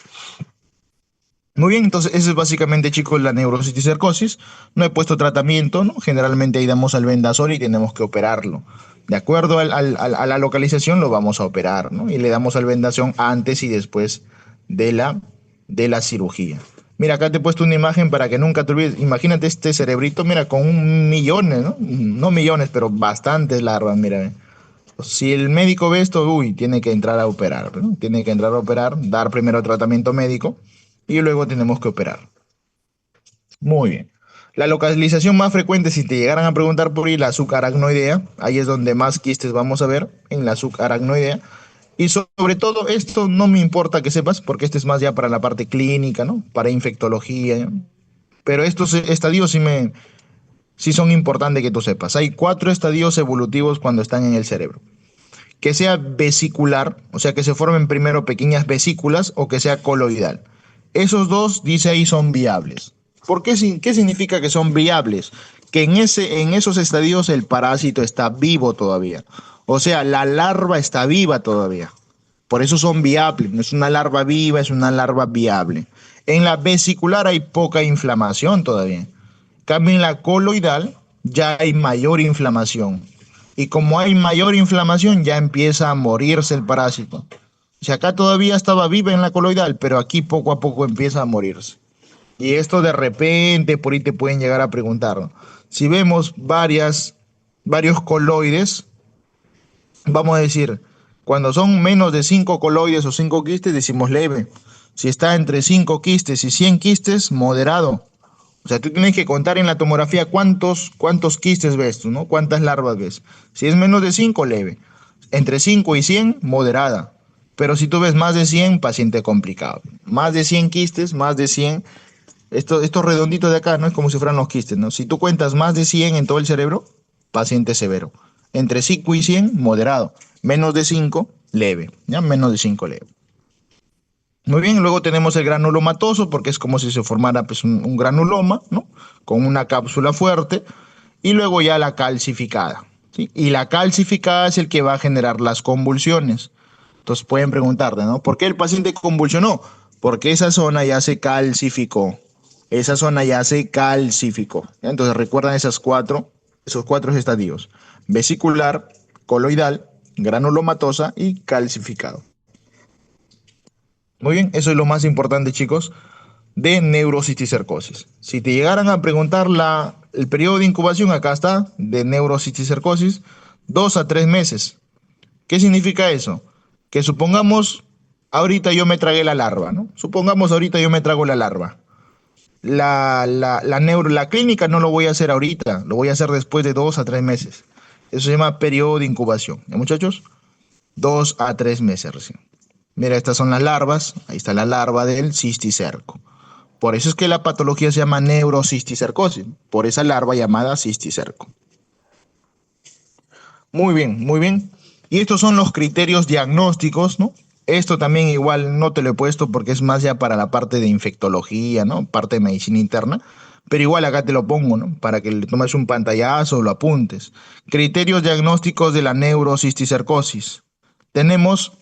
Muy bien, entonces eso es básicamente, chicos, la neurocisticercosis. No he puesto tratamiento, ¿no? Generalmente ahí damos albendazol y tenemos que operarlo. De acuerdo a la localización lo vamos a operar, ¿no? Y le damos albendazón antes y después de la cirugía. Mira, acá te he puesto una imagen para que nunca te olvides. Imagínate este cerebrito, mira, con un millones, ¿no? No millones, pero bastantes larvas, mira. Si el médico ve esto, uy, tiene que entrar a operar, ¿no? Tiene que entrar a operar, dar primero tratamiento médico y luego tenemos que operar. Muy bien. La localización más frecuente, si te llegaran a preguntar por ahí, la subaracnoidea, ahí es donde más quistes vamos a ver, en la subaracnoidea. Y sobre todo esto no me importa que sepas, porque este es más ya para la parte clínica, ¿no? Para infectología, ¿no? Pero estos estadios sí son importantes que tú sepas. Hay 4 estadios evolutivos cuando están en el cerebro. Que sea vesicular, o sea, que se formen primero pequeñas vesículas, o que sea coloidal. Esos dos, dice ahí, son viables. ¿Por qué, qué significa que son viables? Que en esos estadios el parásito está vivo todavía. O sea, la larva está viva todavía. Por eso son viables. No es una larva viva, es una larva viable. En la vesicular hay poca inflamación todavía. Cambio en la coloidal ya hay mayor inflamación. Y como hay mayor inflamación, ya empieza a morirse el parásito. Si acá todavía estaba viva en la coloidal, pero aquí poco a poco empieza a morirse. Y esto de repente, por ahí te pueden llegar a preguntar, ¿no? Si vemos varios coloides, vamos a decir, cuando son menos de 5 coloides o 5 quistes, decimos leve. Si está entre 5 quistes y 100 quistes, moderado. O sea, tú tienes que contar en la tomografía cuántos quistes ves tú, ¿no? Cuántas larvas ves. Si es menos de 5, leve. Entre 5 y 100, moderada. Pero si tú ves más de 100, paciente complicado. Más de 100 quistes, más de 100. Estos redonditos de acá, ¿no? Es como si fueran los quistes, ¿no? Si tú cuentas más de 100 en todo el cerebro, paciente severo. Entre 5 y 100, moderado. Menos de 5, leve. ¿Ya? Menos de 5, leve. Muy bien, luego tenemos el granulomatoso, porque es como si se formara pues, un granuloma, ¿no? Con una cápsula fuerte, y luego ya la calcificada, ¿sí? Y la calcificada es el que va a generar las convulsiones. Entonces pueden preguntarte, ¿no? ¿Por qué el paciente convulsionó? Porque esa zona ya se calcificó. Esa zona ya se calcificó. ¿Ya? Entonces recuerdan esos cuatro estadios: vesicular, coloidal, granulomatosa y calcificado. Muy bien, eso es lo más importante, chicos, de neurocisticercosis. Si te llegaran a preguntar el periodo de incubación, acá está, de neurocisticercosis, 2 a 3 meses. ¿Qué significa eso? Que supongamos, ahorita yo me tragué la larva, ¿no? Supongamos ahorita yo me trago la larva. La clínica no lo voy a hacer ahorita, lo voy a hacer después de 2 a 3 meses. Eso se llama periodo de incubación. ¿Ya, muchachos? 2 a 3 meses recién. Mira, estas son las larvas. Ahí está la larva del cisticerco. Por eso es que la patología se llama neurocisticercosis, por esa larva llamada cisticerco. Muy bien, muy bien. Y estos son los criterios diagnósticos, ¿no? Esto también igual no te lo he puesto porque es más ya para la parte de infectología, ¿no? Parte de medicina interna. Pero igual acá te lo pongo, ¿no? Para que le tomes un pantallazo o lo apuntes. Criterios diagnósticos de la neurocisticercosis. Tenemos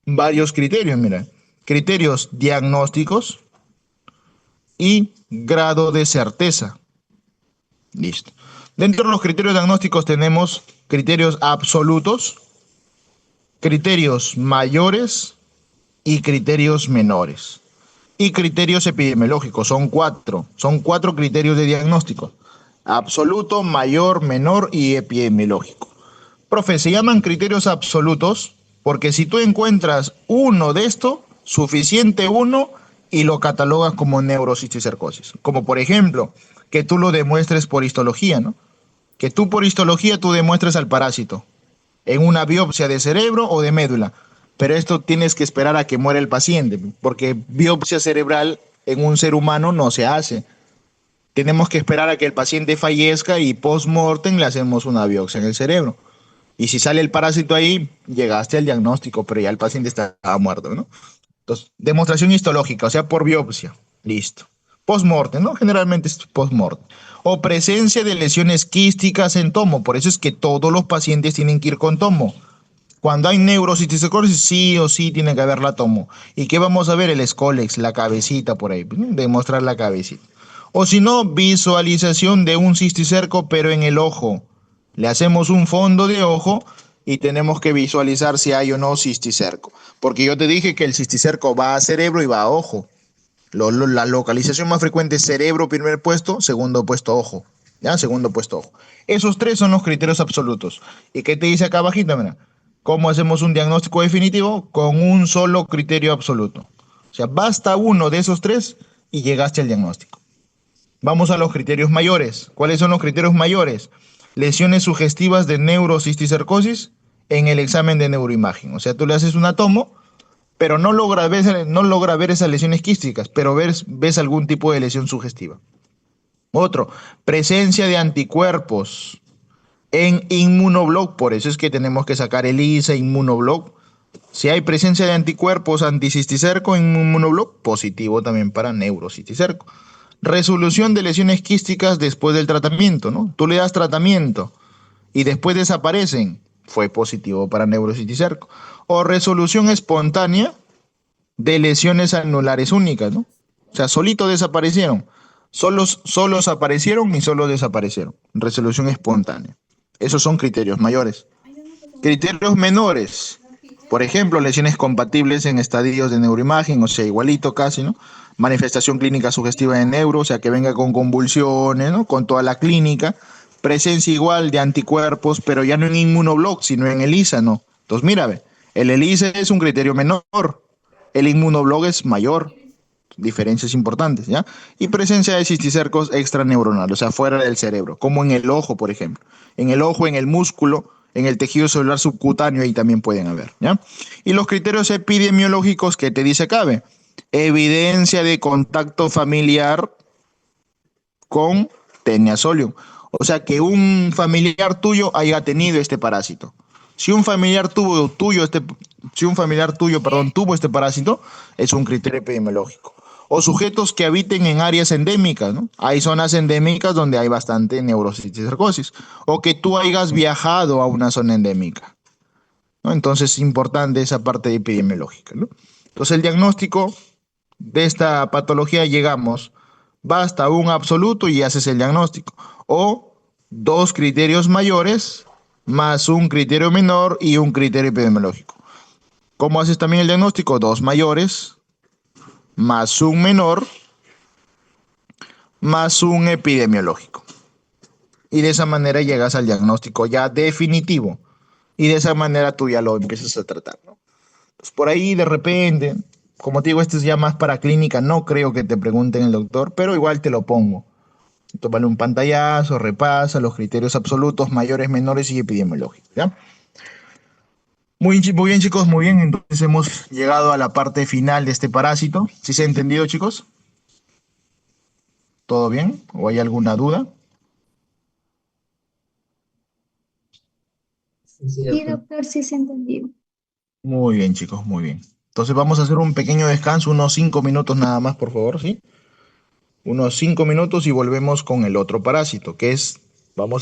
varios criterios, mira. Criterios diagnósticos y grado de certeza. Listo. Dentro de los criterios diagnósticos tenemos criterios absolutos, criterios mayores y criterios menores. Y criterios epidemiológicos, son cuatro criterios de diagnóstico: absoluto, mayor, menor y epidemiológico. Profe, se llaman criterios absolutos porque si tú encuentras uno de estos, suficiente uno, y lo catalogas como neurocisticercosis. Como por ejemplo, que tú lo demuestres por histología, ¿no? Que tú por histología tú demuestres al parásito en una biopsia de cerebro o de médula. Pero esto tienes que esperar a que muera el paciente, porque biopsia cerebral en un ser humano no se hace. Tenemos que esperar a que el paciente fallezca y post-mortem le hacemos una biopsia en el cerebro. Y si sale el parásito ahí, llegaste al diagnóstico, pero ya el paciente estaba muerto, ¿no? Entonces, demostración histológica, o sea, por biopsia. Listo. Post-mortem, ¿no? Generalmente es post-mortem. O presencia de lesiones quísticas en tomo. Por eso es que todos los pacientes tienen que ir con tomo. Cuando hay neurocisticercosis, sí o sí tiene que haber la tomo. ¿Y qué vamos a ver? El escólex, la cabecita por ahí. Demostrar la cabecita. O si no, visualización de un cisticerco, pero en el ojo. Le hacemos un fondo de ojo y tenemos que visualizar si hay o no cisticerco. Porque yo te dije que el cisticerco va a cerebro y va a ojo. La localización más frecuente es cerebro, primer puesto, segundo puesto ojo. ¿Ya? Segundo puesto ojo. Esos tres son los criterios absolutos. ¿Y qué te dice acá abajito? Mira, ¿cómo hacemos un diagnóstico definitivo? Con un solo criterio absoluto. O sea, basta uno de esos tres y llegaste al diagnóstico. Vamos a los criterios mayores. ¿Cuáles son los criterios mayores? Lesiones sugestivas de neurocisticercosis en el examen de neuroimagen. O sea, tú le haces una tomo, pero no logra ver esas lesiones quísticas, pero ves algún tipo de lesión sugestiva. Otro, presencia de anticuerpos en inmunoblog, por eso es que tenemos que sacar ELISA, inmunoblog. Si hay presencia de anticuerpos anticisticerco en inmunoblog, positivo también para neurocisticerco. Resolución de lesiones quísticas después del tratamiento, ¿no? Tú le das tratamiento y después desaparecen, fue positivo para neurocisticerco. O resolución espontánea de lesiones anulares únicas, ¿no? O sea, solito desaparecieron. Solos aparecieron y solo desaparecieron. Resolución espontánea. Esos son criterios mayores. Criterios menores. Por ejemplo, lesiones compatibles en estadios de neuroimagen, o sea, igualito casi, ¿no? Manifestación clínica sugestiva de neuro, o sea, que venga con convulsiones, ¿no? Con toda la clínica. Presencia igual de anticuerpos, pero ya no en inmunoblog, sino en ELISA, ¿no? Entonces, mira, ve, el ELISA es un criterio menor, el inmunoblog es mayor, diferencias importantes, ¿ya? Y presencia de cisticercos extraneuronales, o sea, fuera del cerebro, como en el ojo, por ejemplo. En el ojo, en el músculo, en el tejido celular subcutáneo, ahí también pueden haber, ¿ya? Y los criterios epidemiológicos que te dice cabe: evidencia de contacto familiar con Taenia solium. O sea, que un familiar tuyo haya tenido este parásito. Si un familiar tuvo este parásito, es un criterio epidemiológico. O sujetos que habiten en áreas endémicas, ¿no? Hay zonas endémicas donde hay bastante neurocisticercosis. O que tú hayas viajado a una zona endémica, ¿no? Entonces es importante esa parte epidemiológica, ¿no? Entonces el diagnóstico de esta patología llegamos, basta un absoluto y haces el diagnóstico. O dos criterios mayores más un criterio menor y un criterio epidemiológico. ¿Cómo haces también el diagnóstico? Dos mayores más un menor más un epidemiológico. Y de esa manera llegas al diagnóstico ya definitivo. Y de esa manera tú ya lo empiezas a tratar, ¿no? Pues por ahí de repente, como te digo, esto es ya más para clínica, no creo que te pregunten el doctor, pero igual te lo pongo. Tómale un pantallazo, repasa los criterios absolutos, mayores, menores y epidemiológicos, ¿ya? Muy bien, chicos, muy bien. Entonces hemos llegado a la parte final de este parásito. ¿Sí se ha entendido, chicos? ¿Todo bien? ¿O hay alguna duda? Sí, Sí, doctor. doctor, sí se entendió. Muy bien, chicos, muy bien. Entonces vamos a hacer un pequeño descanso, unos 5 minutos nada más, por favor, ¿sí? Unos 5 minutos y volvemos con el otro parásito, que es, vamos a